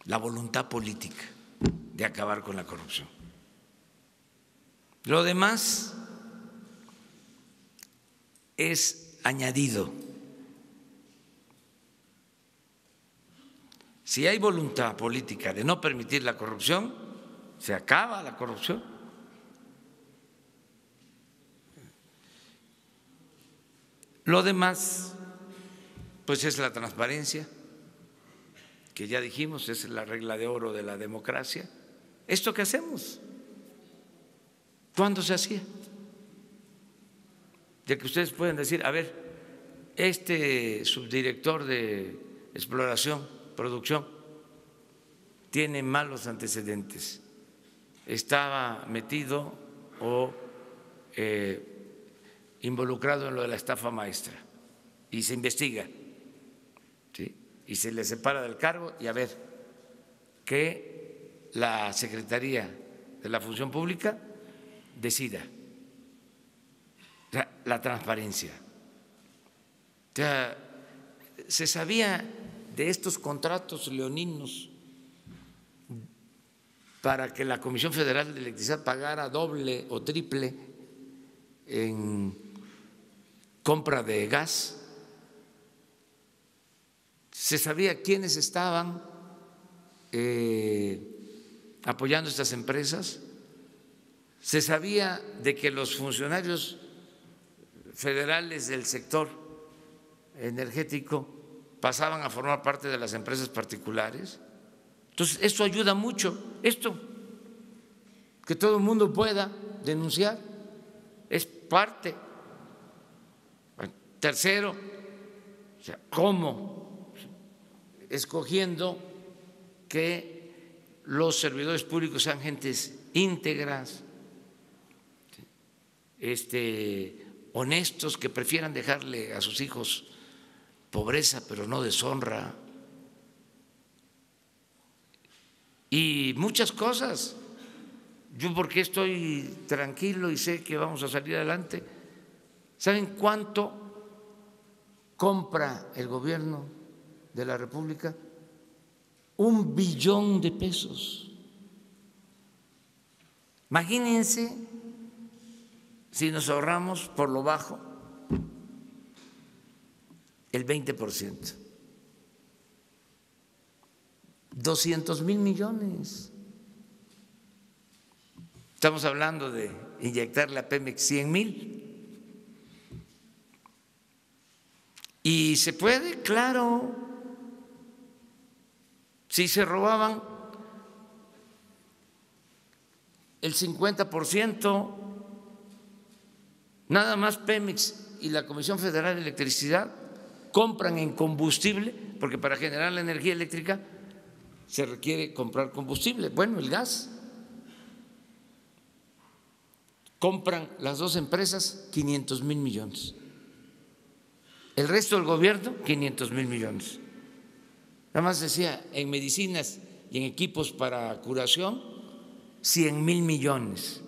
la voluntad política de acabar con la corrupción. Lo demás es añadido. Si hay voluntad política de no permitir la corrupción, se acaba la corrupción. Lo demás, pues es la transparencia, que ya dijimos, es la regla de oro de la democracia. ¿Esto qué hacemos? ¿Cuándo se hacía? De que ustedes pueden decir, a ver, este subdirector de exploración, producción, tiene malos antecedentes, estaba metido o involucrado en lo de la estafa maestra y se investiga, ¿sí?, y se le separa del cargo, y a ver, que la Secretaría de la Función Pública decida. O sea, la transparencia. O sea, se sabía de estos contratos leoninos para que la Comisión Federal de Electricidad pagara doble o triple en compra de gas. Se sabía quiénes estaban apoyando estas empresas. Se sabía de que los funcionarios federales del sector energético pasaban a formar parte de las empresas particulares. Entonces, esto ayuda mucho. Esto, que todo el mundo pueda denunciar, es parte. Tercero, o sea, ¿cómo? Escogiendo que los servidores públicos sean gentes íntegras, honestos, que prefieran dejarle a sus hijos pobreza pero no deshonra, y muchas cosas. Yo, porque estoy tranquilo y sé que vamos a salir adelante. ¿Saben cuánto compra el gobierno de la República? 1 billón de pesos. Imagínense si nos ahorramos por lo bajo el 20%. 200,000 millones. Estamos hablando de inyectarle a Pemex 100,000. Y se puede, claro. Si se robaban el 50%, nada más Pemex y la Comisión Federal de Electricidad compran en combustible, porque para generar la energía eléctrica se requiere comprar combustible, bueno, el gas. Compran las dos empresas 500,000 millones. El resto del gobierno, 500,000 millones. Nada más decía, en medicinas y en equipos para curación, 100,000 millones.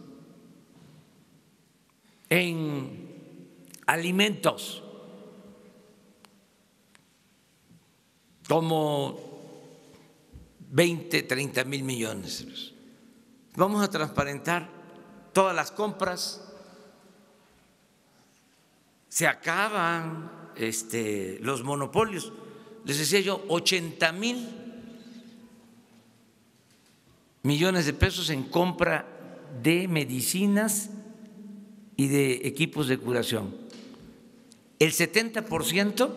En alimentos, como 20, 30,000 millones. Vamos a transparentar todas las compras. Se acaban los monopolios. Les decía yo, 80,000 millones de pesos en compra de medicinas y de equipos de curación. El 70%,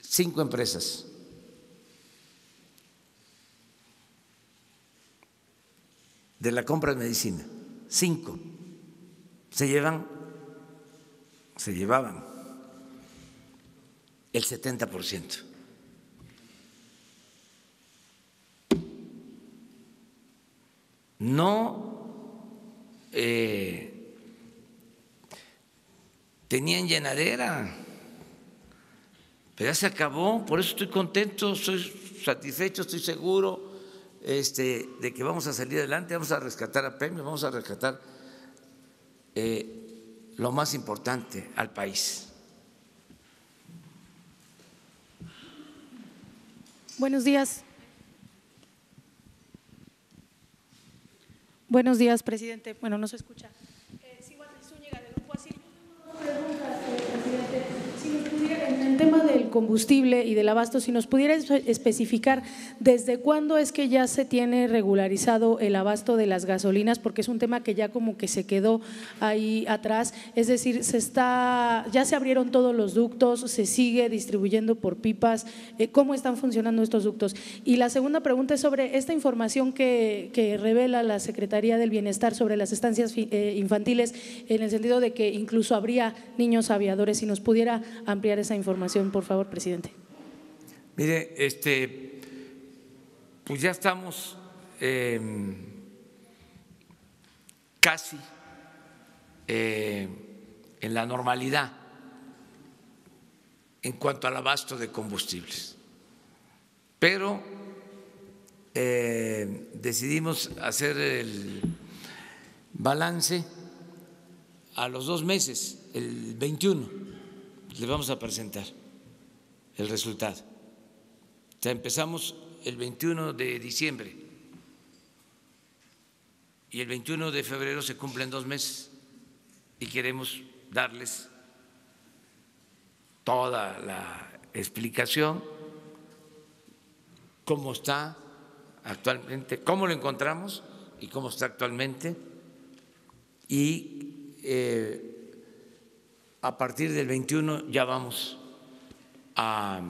5 empresas. De la compra de medicina, 5 se llevaban el 70%. No tenían llenadera, pero ya se acabó. Por eso estoy contento, estoy satisfecho, estoy seguro de que vamos a salir adelante, vamos a rescatar a Pemex, vamos a rescatar lo más importante, al país. Buenos días. Buenos días, presidente. Bueno, no se escucha. Zúñiga, del Grupo Asir. Preguntas, presidente. Si nos pudiera, en el tema del combustible y del abasto, si nos pudiera especificar desde cuándo es que ya se tiene regularizado el abasto de las gasolinas, porque es un tema que ya como que se quedó ahí atrás. Es decir, ya se abrieron todos los ductos, se sigue distribuyendo por pipas. ¿Cómo están funcionando estos ductos? Y la segunda pregunta es sobre esta información que revela la Secretaría del Bienestar sobre las estancias infantiles, en el sentido de que incluso habría niños aviadores. Si nos pudiera ampliar esa información, por favor, presidente. Mire, pues ya estamos casi en la normalidad en cuanto al abasto de combustibles, pero decidimos hacer el balance a los 2 meses, el 21, les vamos a presentar el resultado. O sea, empezamos el 21 de diciembre y el 21 de febrero se cumplen 2 meses y queremos darles toda la explicación, cómo está actualmente, cómo lo encontramos y cómo está actualmente, y a partir del 21 ya vamos a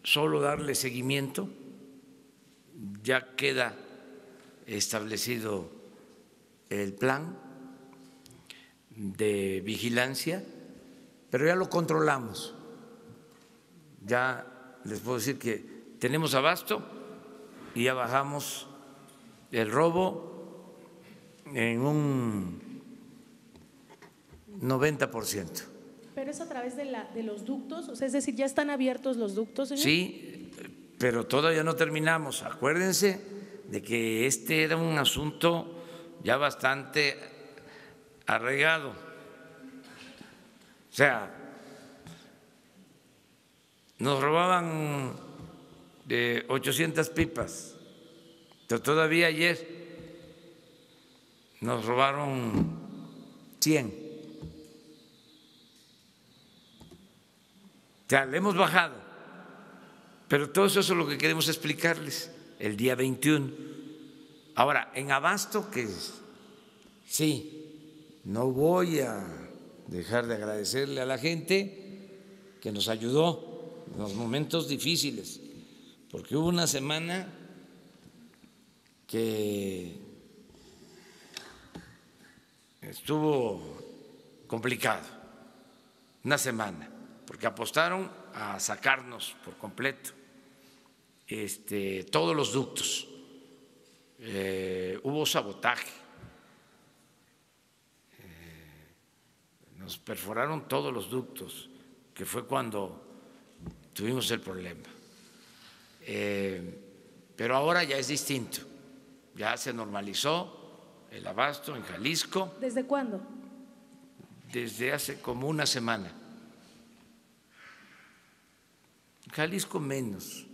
solo darle seguimiento. Ya queda establecido el plan de vigilancia, pero ya lo controlamos. Ya les puedo decir que tenemos abasto y ya bajamos el robo en un 90%. ¿Pero es a través de los ductos? O sea, es decir, ¿ya están abiertos los ductos, señor? Sí, pero todavía no terminamos. Acuérdense de que era un asunto ya bastante arraigado. O sea, nos robaban 800 pipas, pero todavía ayer nos robaron 100. Ya le hemos bajado, pero todo eso es lo que queremos explicarles el día 21. Ahora, en abasto, que sí, no voy a dejar de agradecerle a la gente que nos ayudó en los momentos difíciles, porque hubo una semana que estuvo complicado, una semana, porque apostaron a sacarnos por completo todos los ductos, hubo sabotaje, nos perforaron todos los ductos, que fue cuando tuvimos el problema. Pero ahora ya es distinto, ya se normalizó el abasto en Jalisco. ¿Desde cuándo? Desde hace como una semana. En Jalisco menos,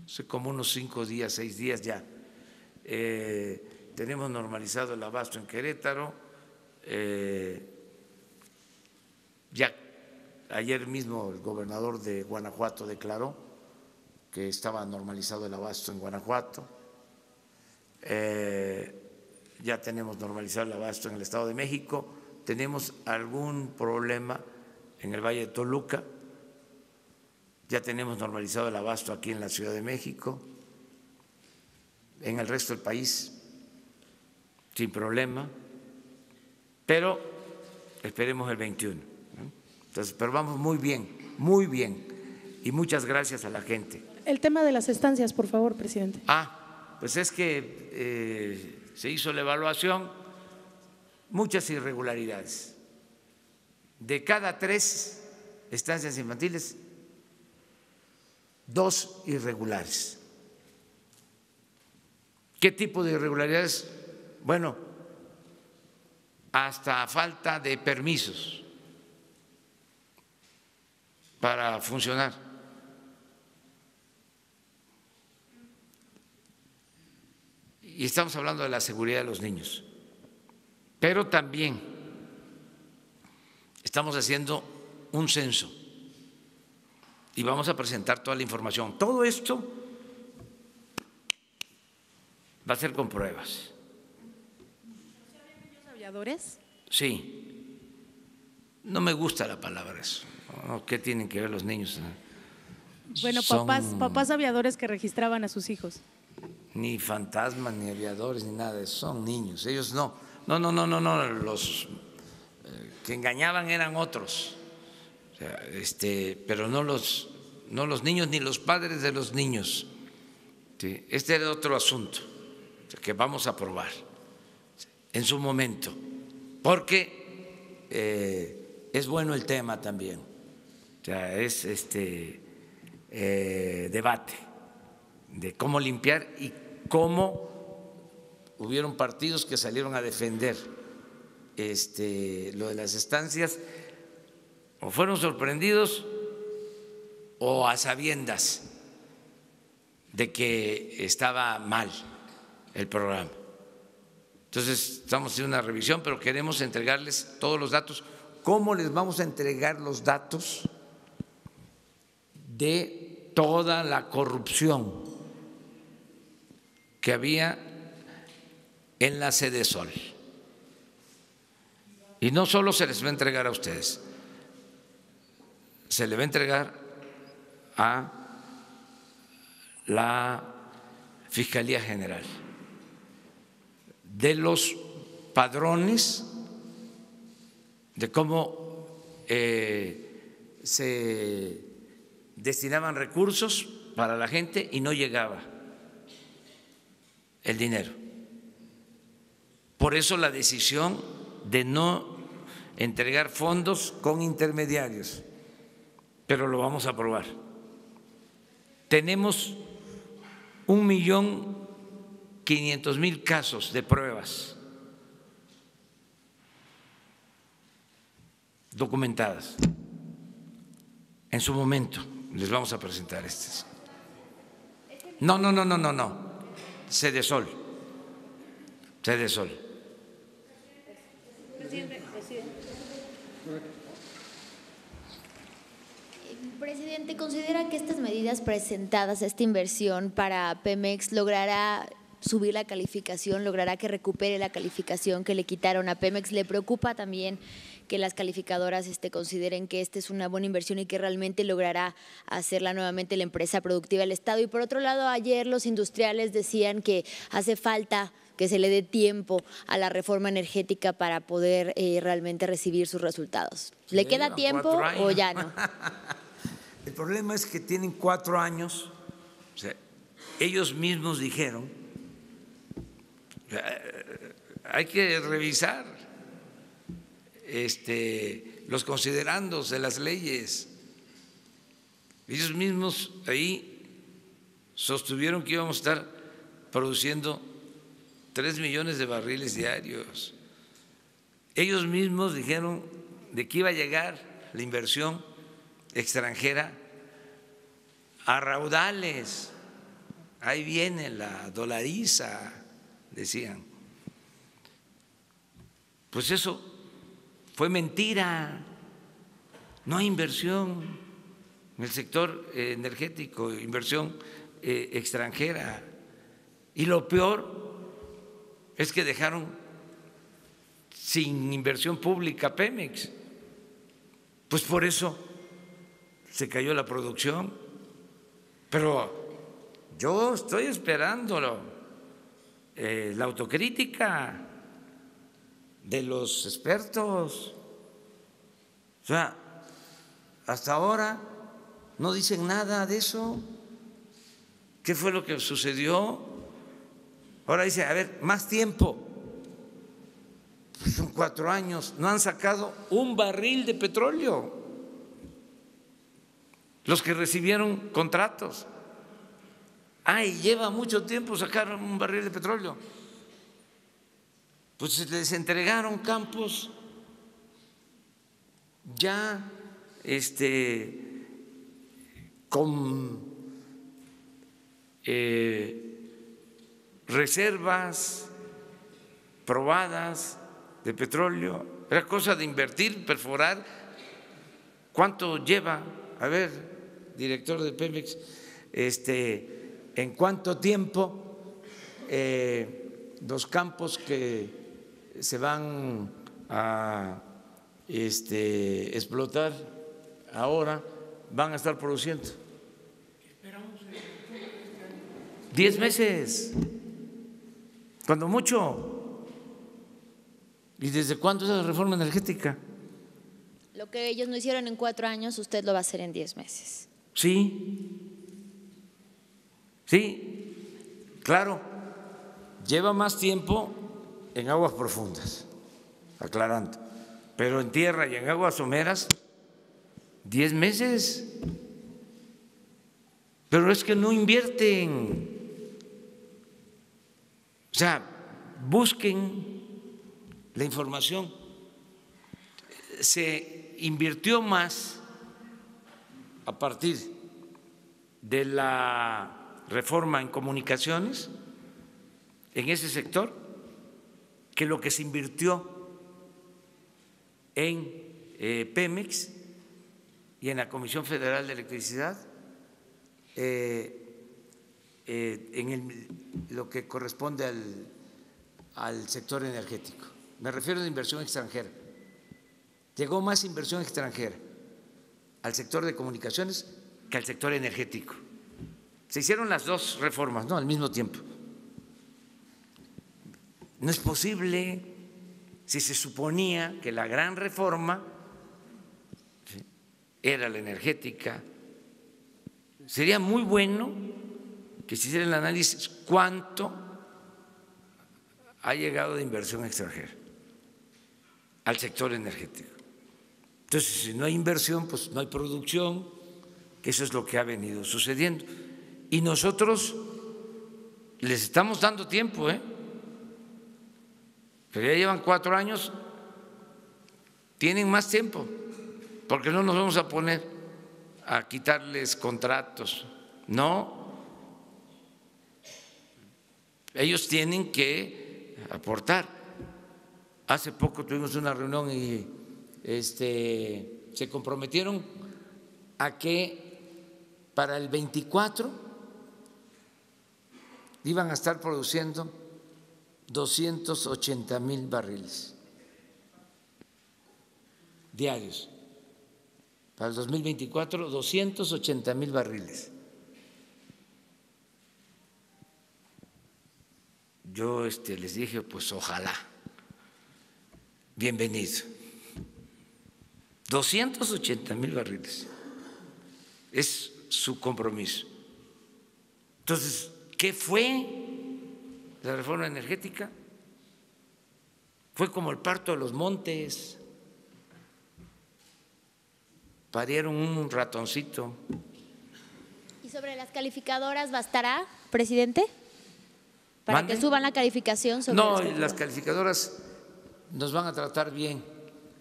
hace como unos 5 días, 6 días ya. Tenemos normalizado el abasto en Querétaro. Ya ayer mismo el gobernador de Guanajuato declaró que estaba normalizado el abasto en Guanajuato. Ya tenemos normalizado el abasto en el Estado de México. Tenemos algún problema en el Valle de Toluca. Ya tenemos normalizado el abasto aquí en la Ciudad de México. En el resto del país, sin problema. Pero esperemos el 21. Entonces, pero vamos muy bien, muy bien. Y muchas gracias a la gente. El tema de las estancias, por favor, presidente. Pues es que se hizo la evaluación, muchas irregularidades. De cada 3 estancias infantiles, 2 irregulares. ¿Qué tipo de irregularidades? Bueno, hasta falta de permisos para funcionar. Y estamos hablando de la seguridad de los niños, pero también estamos haciendo un censo y vamos a presentar toda la información. Todo esto va a ser con pruebas. ¿Niños aviadores? Sí. No me gusta la palabra eso. ¿Qué tienen que ver los niños? Bueno, papás aviadores que registraban a sus hijos. Ni fantasmas, ni aviadores, ni nada de eso. Son niños. Ellos no. Los que engañaban eran otros. O sea, pero no los niños ni los padres de los niños. ¿Sí? Este era otro asunto que vamos a aprobar en su momento, porque es bueno el tema también. O sea, es debate de cómo limpiar y cómo hubieron partidos que salieron a defender lo de las estancias, o fueron sorprendidos o a sabiendas de que estaba mal el programa. Entonces estamos haciendo una revisión, pero queremos entregarles todos los datos. ¿Cómo les vamos a entregar los datos de toda la corrupción que había en la sede Sol? Y no solo se les va a entregar a ustedes, se le va a entregar a la Fiscalía General, de los padrones, de cómo se destinaban recursos para la gente y no llegaba el dinero. Por eso la decisión de no entregar fondos con intermediarios, pero lo vamos a aprobar. Tenemos 1.500.000 casos de pruebas documentadas. En su momento les vamos a presentar estas. No. Sede Sol. Presidente, ¿considera que estas medidas presentadas, esta inversión para Pemex, logrará subir la calificación, logrará que recupere la calificación que le quitaron a Pemex? ¿Le preocupa también que las calificadoras consideren que esta es una buena inversión y que realmente logrará hacerla nuevamente la empresa productiva del Estado? Y por otro lado, ayer los industriales decían que hace falta que se le dé tiempo a la reforma energética para poder realmente recibir sus resultados. ¿Le queda tiempo o ya no? El problema es que tienen 4 años, o sea, ellos mismos dijeron, hay que revisar los considerandos de las leyes. Ellos mismos ahí sostuvieron que íbamos a estar produciendo 3 millones de barriles diarios. Ellos mismos dijeron de que iba a llegar la inversión extranjera a raudales. Ahí viene la dolariza, decían. Pues eso fue mentira. No hay inversión en el sector energético, inversión extranjera. Y lo peor es que dejaron sin inversión pública Pemex. Pues por eso se cayó la producción. Pero yo estoy esperando la autocrítica de los expertos. O sea, hasta ahora no dicen nada de eso. ¿Qué fue lo que sucedió? Ahora dice, a ver, más tiempo. Pues son 4 años, no han sacado un barril de petróleo los que recibieron contratos. Y lleva mucho tiempo sacar un barril de petróleo. Pues les entregaron campos ya con reservas probadas de petróleo. Era cosa de invertir, perforar. ¿Cuánto lleva? A ver, director de Pemex, ¿en cuánto tiempo los campos que se van a explotar ahora van a estar produciendo? 10 meses, cuando mucho. ¿Y desde cuándo es la reforma energética? Lo que ellos no hicieron en 4 años, usted lo va a hacer en 10 meses. Sí, claro, lleva más tiempo en aguas profundas, aclarando, pero en tierra y en aguas someras, 10 meses. Pero es que no invierten. O sea, busquen la información. Se invirtió más a partir de la reforma en comunicaciones en ese sector que lo que se invirtió en Pemex y en la Comisión Federal de Electricidad, lo que corresponde al sector energético. Me refiero a inversión extranjera. Llegó más inversión extranjera al sector de comunicaciones que al sector energético. Se hicieron las 2 reformas, ¿no?, al mismo tiempo. No es posible, si se suponía que la gran reforma era la energética. Sería muy bueno que se hiciera el análisis cuánto ha llegado de inversión extranjera al sector energético. Entonces, si no hay inversión, pues no hay producción, que eso es lo que ha venido sucediendo. Y nosotros les estamos dando tiempo, pero ya llevan 4 años, tienen más tiempo, porque no nos vamos a poner a quitarles contratos, no. Ellos tienen que aportar. Hace poco tuvimos una reunión y se comprometieron a que para el 24 iban a estar produciendo 280,000 barriles diarios. Para el 2024, 280,000 barriles. Yo les dije, pues ojalá, bienvenido. 280,000 barriles. Es su compromiso. Entonces, ¿qué fue la reforma energética? Fue como el parto de los montes. Parieron un ratoncito. ¿Y sobre las calificadoras bastará, presidente? ¿Para que suban la calificación? No, las calificadoras nos van a tratar bien,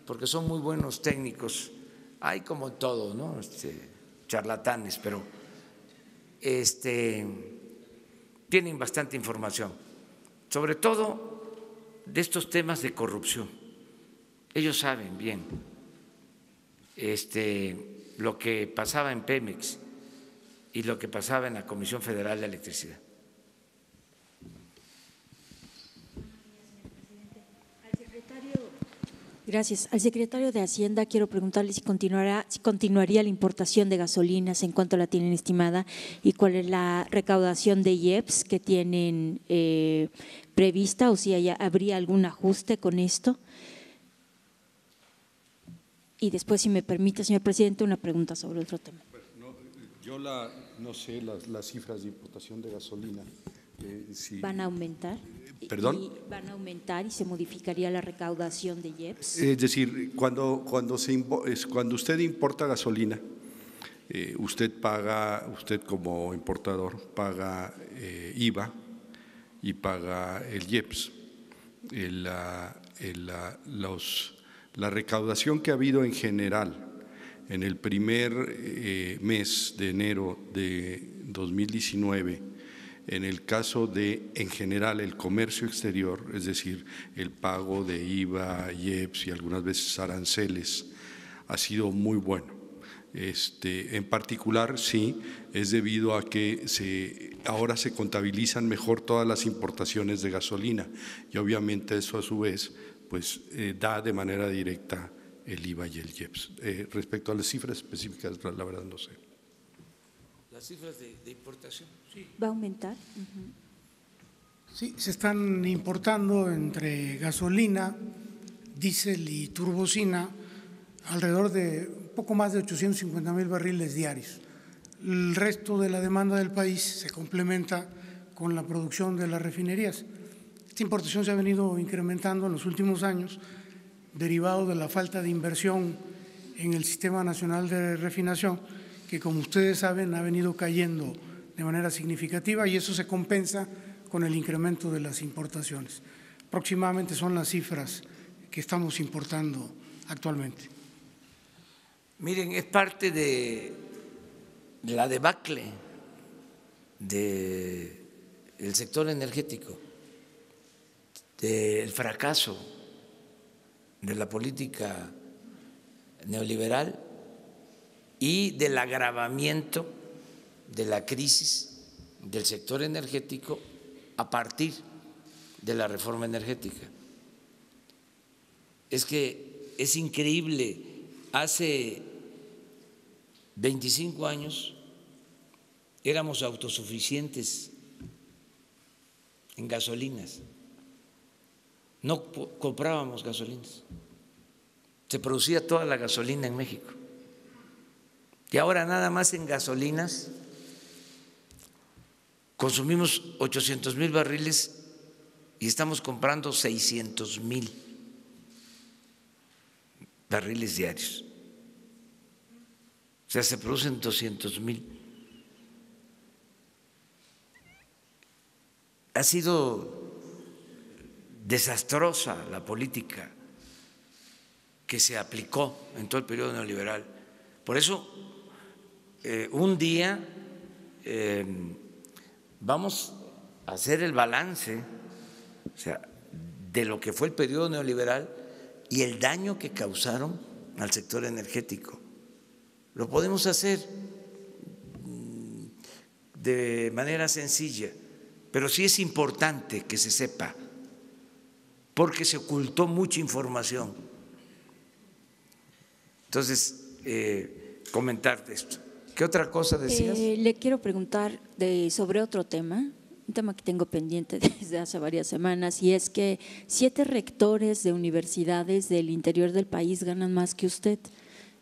porque son muy buenos técnicos. Hay como todo, ¿no? Charlatanes, pero tienen bastante información, sobre todo de estos temas de corrupción. Ellos saben bien lo que pasaba en Pemex y lo que pasaba en la Comisión Federal de Electricidad. Gracias. Al secretario de Hacienda quiero preguntarle si continuaría la importación de gasolinas, en cuánto la tienen estimada y cuál es la recaudación de IEPS que tienen prevista, o si habría algún ajuste con esto. Y después, si me permite, señor presidente, una pregunta sobre otro tema. Yo no sé las cifras de importación de gasolina. ¿Van a aumentar? ¿Perdón? ¿Van a aumentar y se modificaría la recaudación de IEPS? Es decir, cuando usted importa gasolina, usted como importador paga IVA y paga el IEPS. La recaudación que ha habido en general en el primer mes de enero de 2019, en el caso de, en general, el comercio exterior, es decir, el pago de IVA, IEPS y algunas veces aranceles, ha sido muy bueno. En particular, sí, es debido a que ahora se contabilizan mejor todas las importaciones de gasolina y obviamente eso a su vez pues da de manera directa el IVA y el IEPS. Respecto a las cifras específicas, la verdad no sé. Las cifras de importación, sí. ¿Va a aumentar? Sí, se están importando entre gasolina, diésel y turbocina alrededor de un poco más de 850,000 barriles diarios. El resto de la demanda del país se complementa con la producción de las refinerías. Esta importación se ha venido incrementando en los últimos años, derivado de la falta de inversión en el Sistema Nacional de Refinación, que como ustedes saben ha venido cayendo de manera significativa y eso se compensa con el incremento de las importaciones. Aproximadamente son las cifras que estamos importando actualmente. Miren, es parte de la debacle del sector energético, del fracaso de la política neoliberal y del agravamiento de la crisis del sector energético a partir de la reforma energética. Es que es increíble, hace 25 años éramos autosuficientes en gasolinas, no comprábamos gasolinas, se producía toda la gasolina en México. Y ahora nada más en gasolinas consumimos 800,000 barriles y estamos comprando 600,000 barriles diarios. O sea, se producen 200,000. Ha sido desastrosa la política que se aplicó en todo el periodo neoliberal. Por eso, un día vamos a hacer el balance, o sea, de lo que fue el periodo neoliberal y el daño que causaron al sector energético lo podemos hacer de manera sencilla, pero sí es importante que se sepa, porque se ocultó mucha información. Entonces, comentarte esto. ¿Qué otra cosa decías? Le quiero preguntar sobre otro tema, un tema que tengo pendiente desde hace varias semanas, y es que 7 rectores de universidades del interior del país ganan más que usted.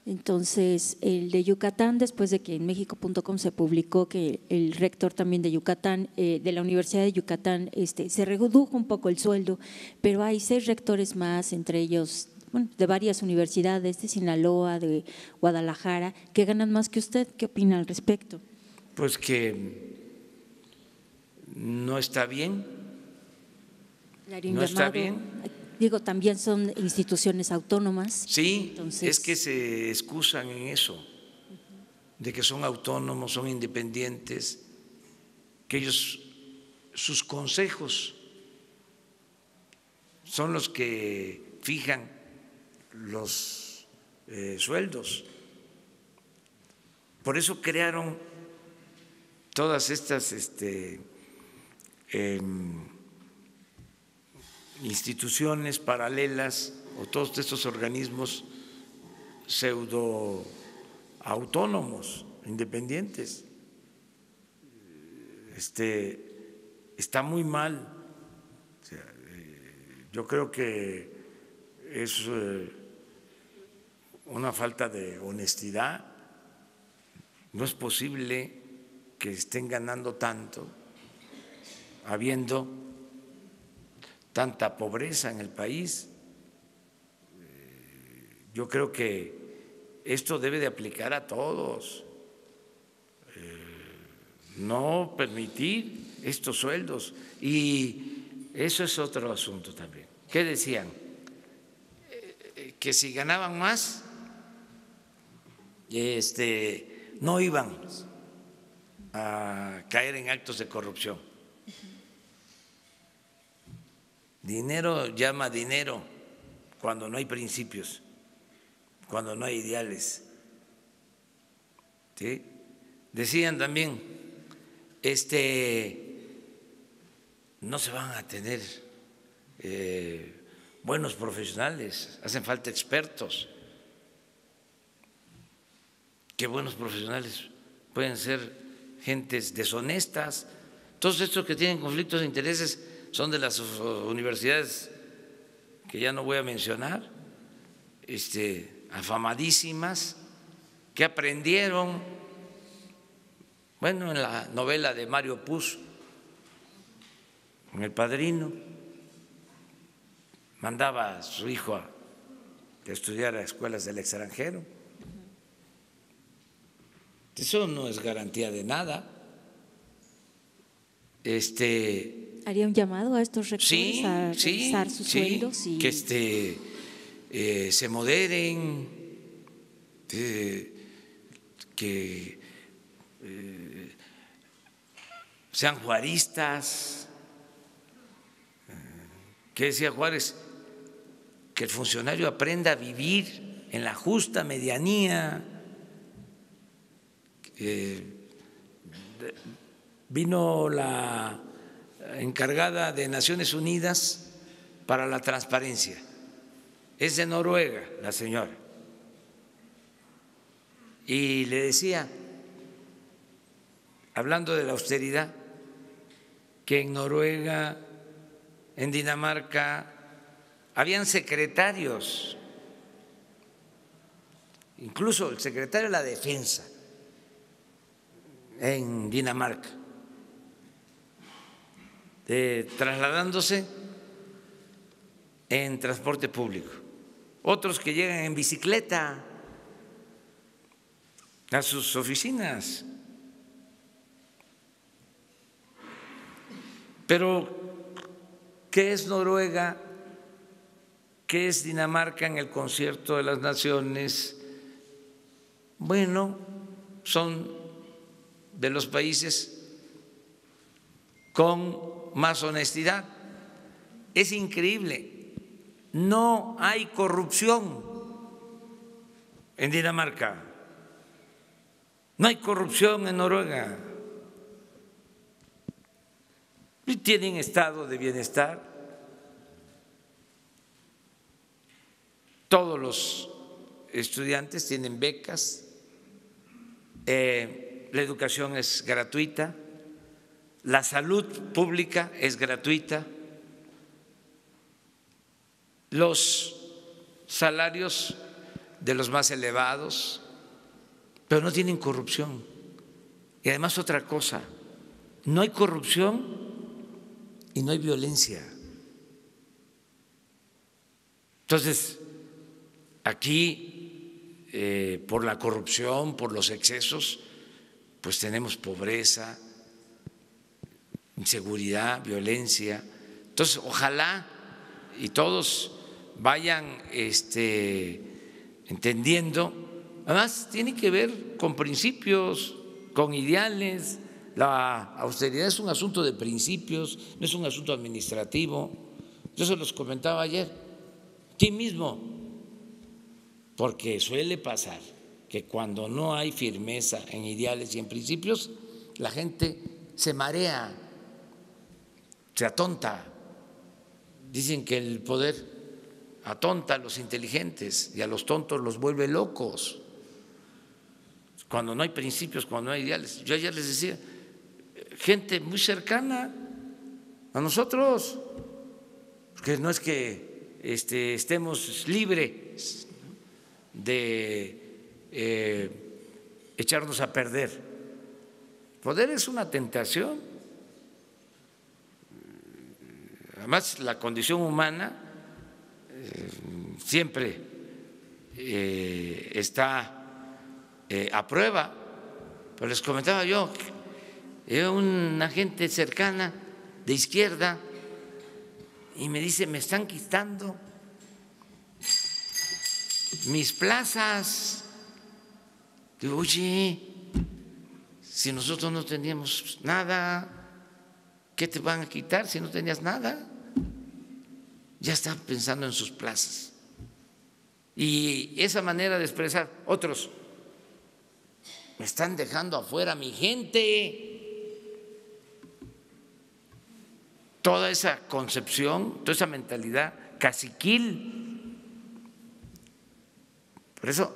Entonces, el de Yucatán, después de que en México.com se publicó que el rector también de Yucatán, de la Universidad de Yucatán, se redujo un poco el sueldo, pero hay 6 rectores más, entre ellos, bueno, de varias universidades, de Sinaloa, de Guadalajara, que ganan más que usted. ¿Qué opina al respecto? Pues que no está bien. No está bien. Digo, también son instituciones autónomas. Sí, es que se excusan en eso, de que son autónomos, son independientes, que ellos, sus consejos son los que fijan los sueldos. Por eso crearon todas estas instituciones paralelas o todos estos organismos pseudo autónomos, independientes. Está muy mal. O sea, yo creo que es una falta de honestidad. No es posible que estén ganando tanto habiendo tanta pobreza en el país. Yo creo que esto debe de aplicar a todos. No permitir estos sueldos. Y eso es otro asunto también. ¿Qué decían? Que si ganaban más, no iban a caer en actos de corrupción. Dinero llama dinero cuando no hay principios, cuando no hay ideales. ¿Sí? Decían también, no se van a tener buenos profesionales, hacen falta expertos. ¿Qué buenos profesionales? Pueden ser gentes deshonestas. Todos estos que tienen conflictos de intereses son de las universidades que ya no voy a mencionar, afamadísimas, que aprendieron, bueno, en la novela de Mario Puzo, en El Padrino, mandaba a su hijo a estudiar a escuelas del extranjero. Eso no es garantía de nada. ¿Haría un llamado a estos rectores a revisar sus sueldos? Y que se moderen, que sean juaristas. ¿Qué decía Juárez? Que el funcionario aprenda a vivir en la justa medianía. Vino la encargada de Naciones Unidas para la transparencia. Es de Noruega la señora. Y le decía, hablando de la austeridad, que en Noruega, en Dinamarca, habían secretarios, incluso el secretario de la Defensa en Dinamarca, trasladándose en transporte público, otros que llegan en bicicleta a sus oficinas. Pero, ¿qué es Noruega? ¿Qué es Dinamarca en el concierto de las naciones? Bueno, son de los países con más honestidad. Es increíble, no hay corrupción en Dinamarca. No hay corrupción en Noruega. Y tienen estado de bienestar. Todos los estudiantes tienen becas. La educación es gratuita. La salud pública es gratuita. Los salarios de los más elevados, pero no tienen corrupción. Y además otra cosa, no hay corrupción y no hay violencia. Entonces, aquí, por la corrupción, por los excesos, pues tenemos pobreza, inseguridad, violencia. Entonces, ojalá y todos vayan entendiendo. Además, tiene que ver con principios, con ideales. La austeridad es un asunto de principios, no es un asunto administrativo. Yo se los comentaba ayer, aquí mismo, porque suele pasar que cuando no hay firmeza en ideales y en principios, la gente se marea, se atonta. Dicen que el poder atonta a los inteligentes y a los tontos los vuelve locos. Cuando no hay principios, cuando no hay ideales. Yo ayer les decía, gente muy cercana a nosotros, porque no es que estemos libres de echarnos a perder. El poder es una tentación. Además, la condición humana siempre está a prueba. Pero les comentaba yo, una gente cercana de izquierda y me dice, me están quitando mis plazas. Digo, oye, si nosotros no teníamos nada, ¿qué te van a quitar si no tenías nada? Ya están pensando en sus plazas. Y esa manera de expresar, otros, me están dejando afuera mi gente. Toda esa concepción, toda esa mentalidad caciquil. Por eso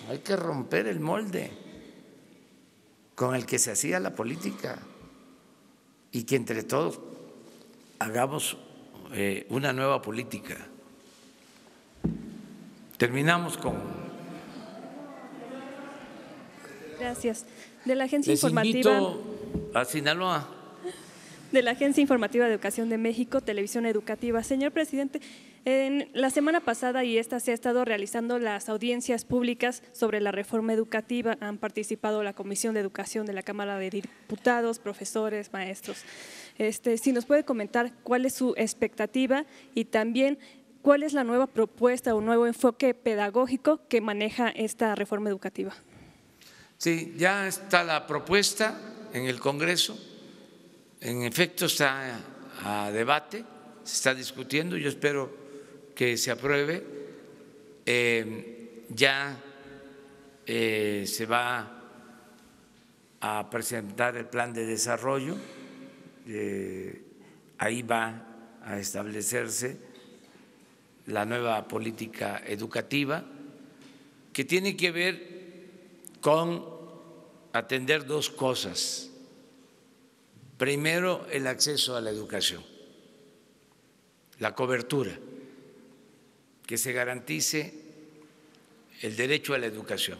hay que romper el molde con el que se hacía la política y que entre todos hagamos una nueva política. Terminamos con… Gracias. De la Agencia Les Informativa… invito a Sinaloa. De la Agencia Informativa de Educación de México, Televisión Educativa. Señor presidente, en la semana pasada y esta se ha estado realizando las audiencias públicas sobre la reforma educativa. Han participado la Comisión de Educación de la Cámara de Diputados, profesores, maestros. Si nos puede comentar cuál es su expectativa y también cuál es la nueva propuesta o nuevo enfoque pedagógico que maneja esta reforma educativa. Sí, ya está la propuesta en el Congreso. En efecto, está a debate, se está discutiendo. Yo espero que se apruebe. Ya se va a presentar el plan de desarrollo. Ahí va a establecerse la nueva política educativa, que tiene que ver con atender dos cosas. Primero, el acceso a la educación, la cobertura, que se garantice el derecho a la educación,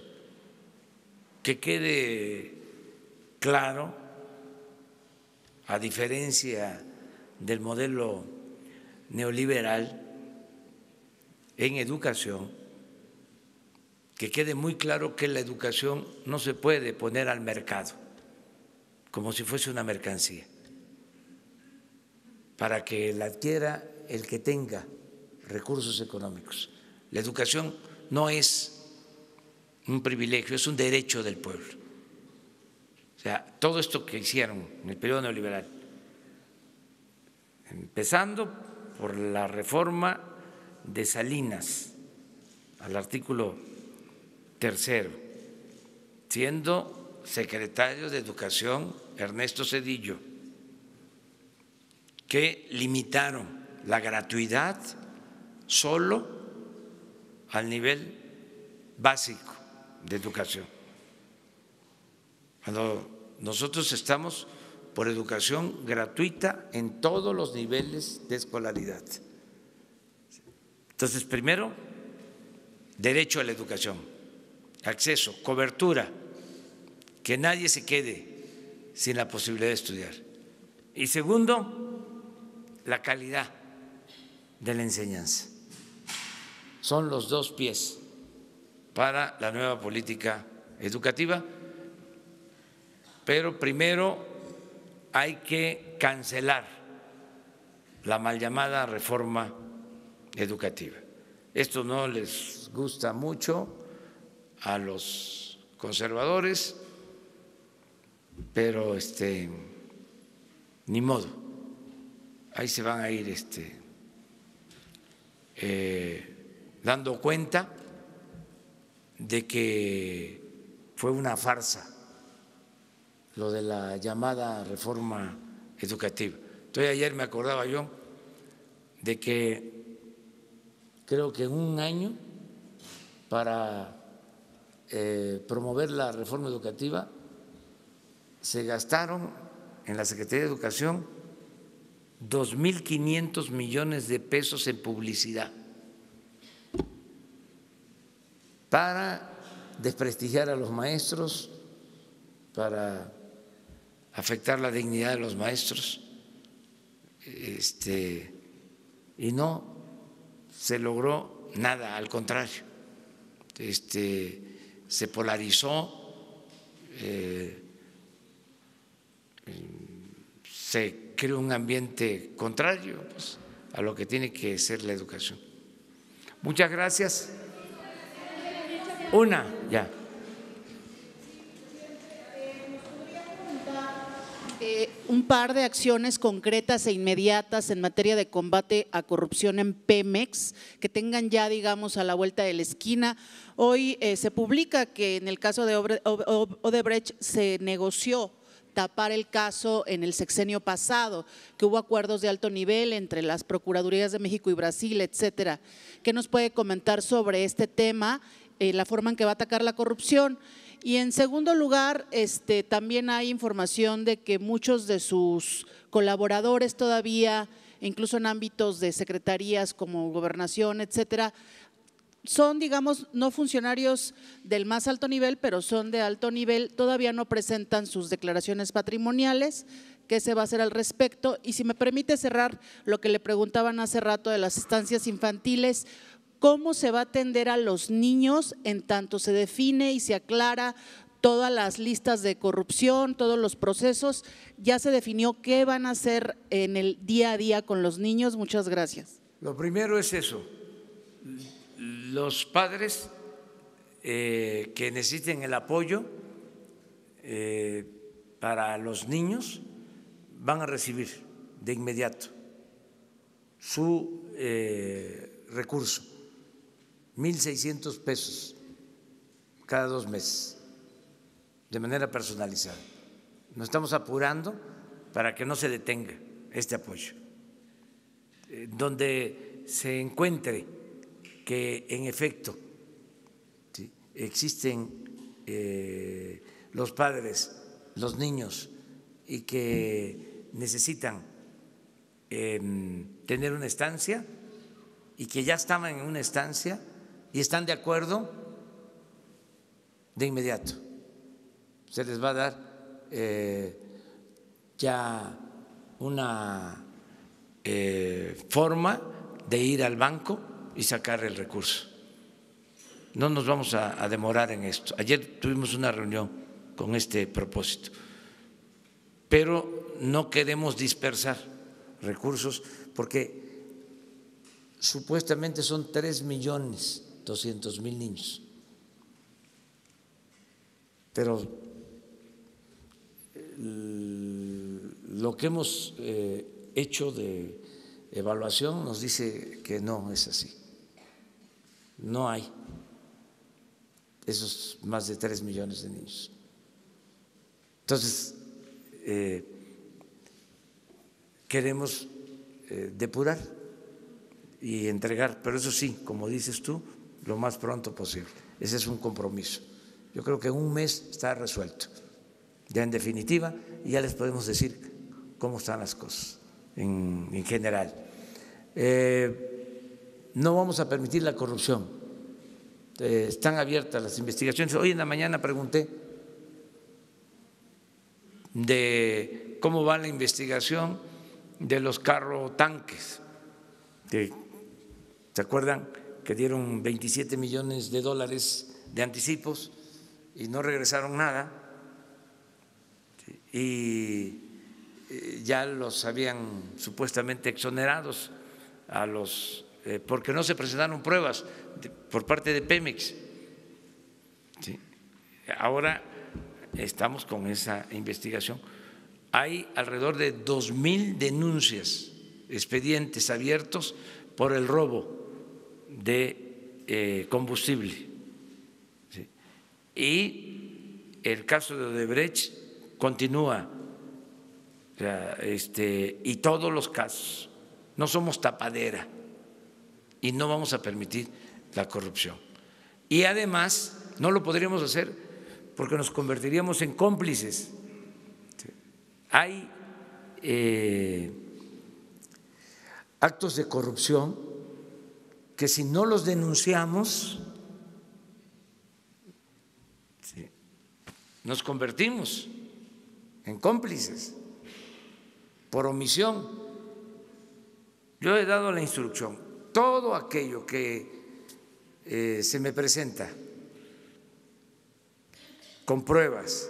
que quede claro, a diferencia del modelo neoliberal en educación, que quede muy claro que la educación no se puede poner al mercado como si fuese una mercancía, para que la adquiera el que tenga recursos económicos. La educación no es un privilegio, es un derecho del pueblo. O sea, todo esto que hicieron en el periodo neoliberal, empezando por la reforma de Salinas al artículo 3, siendo secretario de Educación Ernesto Zedillo, que limitaron la gratuidad solo al nivel básico de educación. Cuando nosotros estamos por educación gratuita en todos los niveles de escolaridad. Entonces, primero, derecho a la educación, acceso, cobertura, que nadie se quede sin la posibilidad de estudiar. Y segundo, la calidad de la enseñanza. Son los dos pies para la nueva política educativa, pero primero hay que cancelar la mal llamada reforma educativa. Esto no les gusta mucho a los conservadores, pero ni modo, ahí se van a ir dando cuenta de que fue una farsa lo de la llamada reforma educativa. Entonces ayer me acordaba yo de que creo que en un año para promover la reforma educativa se gastaron en la Secretaría de Educación 2.500 millones de pesos en publicidad para desprestigiar a los maestros, para afectar la dignidad de los maestros, y no se logró nada, al contrario, se polarizó, se creó un ambiente contrario pues, a lo que tiene que ser la educación. Muchas gracias. Una, ya. Un par de acciones concretas e inmediatas en materia de combate a corrupción en Pemex, que tengan ya, digamos, a la vuelta de la esquina. Hoy se publica que en el caso de Odebrecht se negoció tapar el caso en el sexenio pasado, que hubo acuerdos de alto nivel entre las Procuradurías de México y Brasil, etcétera. ¿Qué nos puede comentar sobre este tema, la forma en que va a atacar la corrupción? Y en segundo lugar, también hay información de que muchos de sus colaboradores todavía, incluso en ámbitos de secretarías como gobernación, etcétera, son, digamos, no funcionarios del más alto nivel, pero son de alto nivel, todavía no presentan sus declaraciones patrimoniales. ¿Qué se va a hacer al respecto? Y si me permite cerrar lo que le preguntaban hace rato de las estancias infantiles, ¿cómo se va a atender a los niños en tanto se define y se aclara todas las listas de corrupción, todos los procesos? ¿Ya se definió qué van a hacer en el día a día con los niños? Muchas gracias. Lo primero es eso. Los padres que necesiten el apoyo para los niños van a recibir de inmediato su recurso, 1,600 pesos cada 2 meses, de manera personalizada. Nos estamos apurando para que no se detenga este apoyo. Donde se encuentre que en efecto ¿sí? existen los padres, los niños y que necesitan tener una estancia y que ya estaban en una estancia y están de acuerdo, de inmediato se les va a dar ya una forma de ir al banco y sacar el recurso. No nos vamos a demorar en esto. Ayer tuvimos una reunión con este propósito, pero no queremos dispersar recursos porque supuestamente son 3.200.000 niños, pero lo que hemos hecho de evaluación nos dice que no es así. No hay esos más de 3 millones de niños. Entonces, queremos depurar y entregar, pero eso sí, como dices tú, lo más pronto posible. Ese es un compromiso. Yo creo que en un mes está resuelto, ya en definitiva, y ya les podemos decir cómo están las cosas en general. No vamos a permitir la corrupción. Están abiertas las investigaciones. Hoy en la mañana pregunté de cómo va la investigación de los carrotanques. ¿Se acuerdan que dieron 27 millones de dólares de anticipos y no regresaron nada? Y ya los habían supuestamente exonerados a los porque no se presentaron pruebas por parte de Pemex. ¿Sí? Ahora estamos con esa investigación. Hay alrededor de 2,000 denuncias, expedientes abiertos por el robo de combustible. ¿Sí? Y el caso de Odebrecht continúa. O sea, y todos los casos. No somos tapadera y no vamos a permitir la corrupción. Y además no lo podríamos hacer porque nos convertiríamos en cómplices. Hay actos de corrupción que si no los denunciamos, nos convertimos en cómplices por omisión. Yo he dado la instrucción, todo aquello que se me presenta con pruebas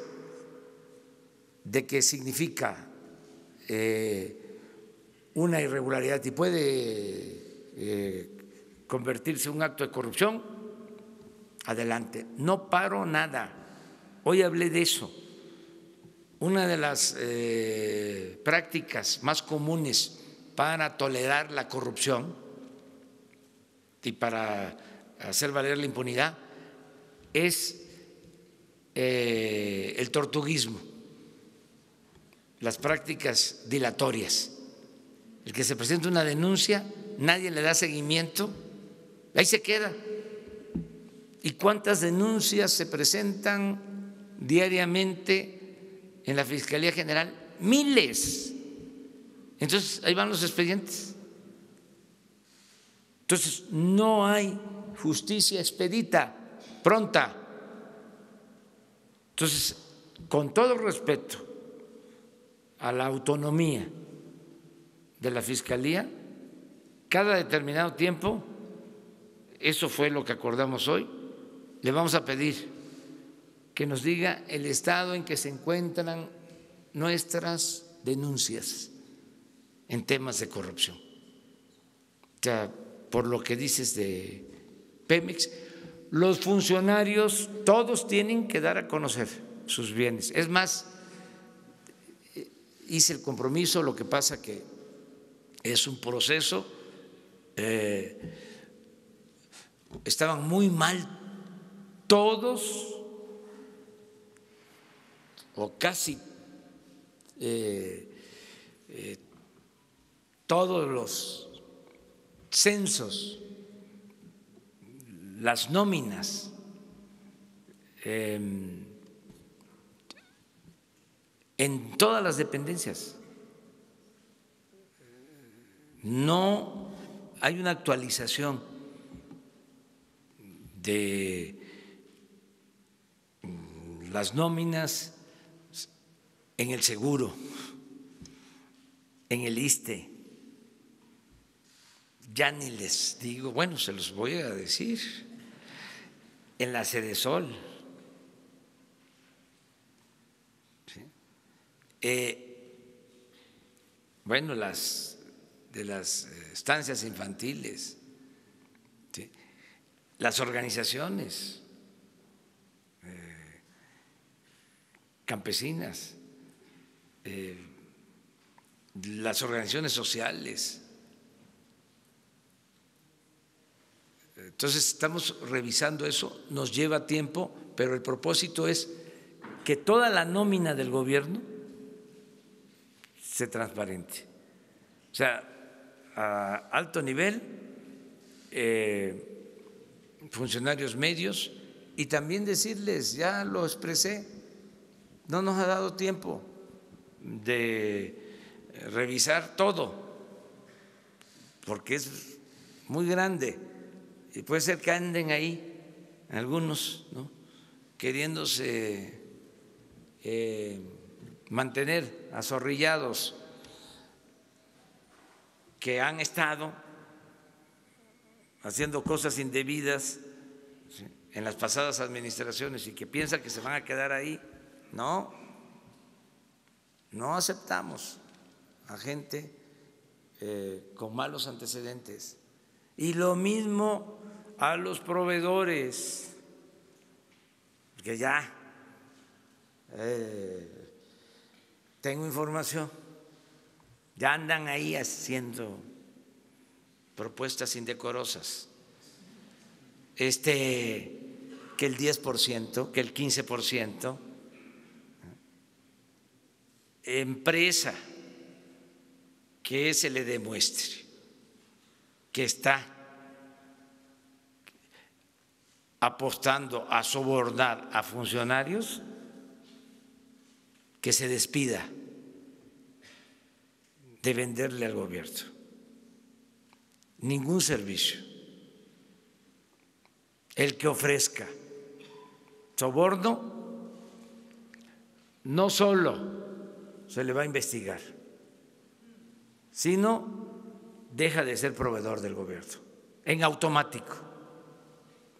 de que significa una irregularidad y puede convertirse en un acto de corrupción, adelante. No paro nada. Hoy hablé de eso. Una de las prácticas más comunes para tolerar la corrupción y para hacer valer la impunidad es el tortuguismo, las prácticas dilatorias. El que se presenta una denuncia, nadie le da seguimiento, ahí se queda. ¿Y cuántas denuncias se presentan diariamente en la Fiscalía General? Miles. Entonces, ahí van los expedientes. Entonces, no hay justicia expedita, pronta. Entonces, con todo respeto a la autonomía de la Fiscalía, cada determinado tiempo, eso fue lo que acordamos hoy, le vamos a pedir que nos diga el estado en que se encuentran nuestras denuncias en temas de corrupción. O sea, por lo que dices de Pemex, los funcionarios todos tienen que dar a conocer sus bienes. Es más, hice el compromiso, lo que pasa que es un proceso, estaban muy mal todos o casi todos los censos, las nóminas, en todas las dependencias. No hay una actualización de las nóminas en el seguro, en el ISSSTE. Ya ni les digo, bueno, se los voy a decir, en la Sedesol. ¿Sí? Bueno, de las estancias infantiles, ¿sí? Las organizaciones campesinas, las organizaciones sociales. Entonces estamos revisando eso, nos lleva tiempo, pero el propósito es que toda la nómina del gobierno sea transparente. O sea, a alto nivel, funcionarios medios, y también decirles, ya lo expresé, no nos ha dado tiempo de revisar todo, porque es muy grande y puede ser que anden ahí algunos, ¿no?, queriéndose mantener azorrillados, que han estado haciendo cosas indebidas en las pasadas administraciones y que piensan que se van a quedar ahí. No, no aceptamos a gente con malos antecedentes. Y lo mismo a los proveedores, que ya tengo información, ya andan ahí haciendo propuestas indecorosas, que el 10%, que el 15%, empresa que se le demuestre que está apostando a sobornar a funcionarios, que se despida de venderle al gobierno ningún servicio. El que ofrezca soborno no solo se le va a investigar, sino deja de ser proveedor del gobierno en automático.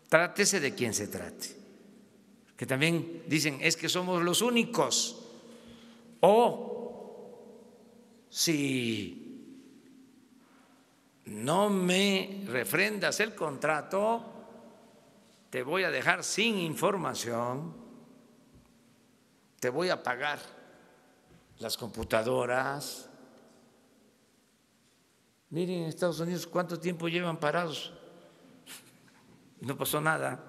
Trátese de quien se trate, que también dicen es que somos los únicos, o si no me refrendas el contrato, te voy a dejar sin información, te voy a apagar las computadoras. Miren en Estados Unidos cuánto tiempo llevan parados, no pasó nada,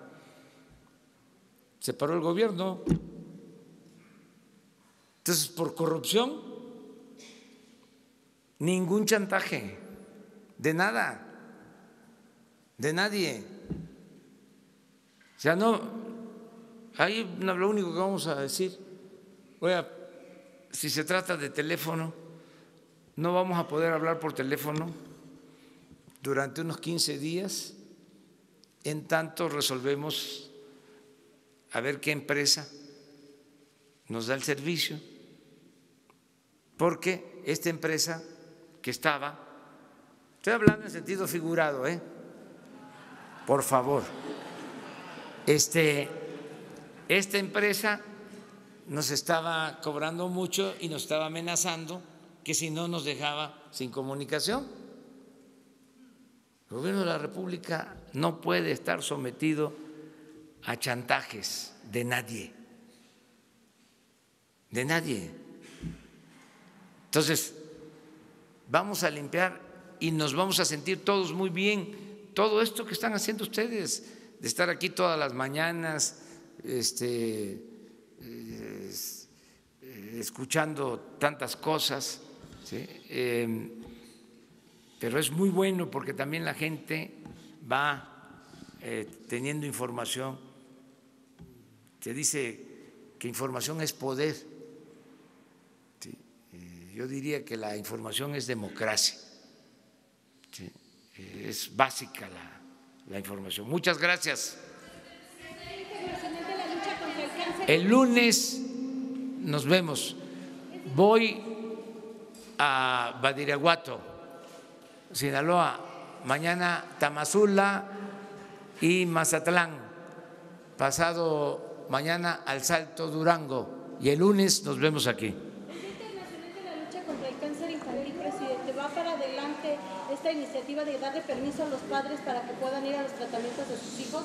se paró el gobierno. Entonces, por corrupción, ningún chantaje, de nada, de nadie. O sea, no, ahí lo único que vamos a decir, oiga, si se trata de teléfono, no vamos a poder hablar por teléfono durante unos 15 días, en tanto resolvemos a ver qué empresa nos da el servicio, porque esta empresa que estaba, estoy hablando en sentido figurado, por favor, esta empresa nos estaba cobrando mucho y nos estaba amenazando que si no nos dejaba sin comunicación. El gobierno de la República no puede estar sometido a chantajes de nadie, de nadie. Entonces, vamos a limpiar y nos vamos a sentir todos muy bien. Todo esto que están haciendo ustedes, de estar aquí todas las mañanas, escuchando tantas cosas, ¿sí? Pero es muy bueno porque también la gente va teniendo información. Se dice que información es poder. ¿Sí? Yo diría que la información es democracia. ¿Sí? Es básica la información. Muchas gracias. El lunes nos vemos. Voy a Badiraguato, Sinaloa, mañana Tamazula y Mazatlán, pasado mañana al Salto, Durango, y el lunes nos vemos aquí. El Día Internacional de la Lucha contra el Cáncer Infantil, presidente, ¿va para adelante esta iniciativa de darle permiso a los padres para que puedan ir a los tratamientos de sus hijos?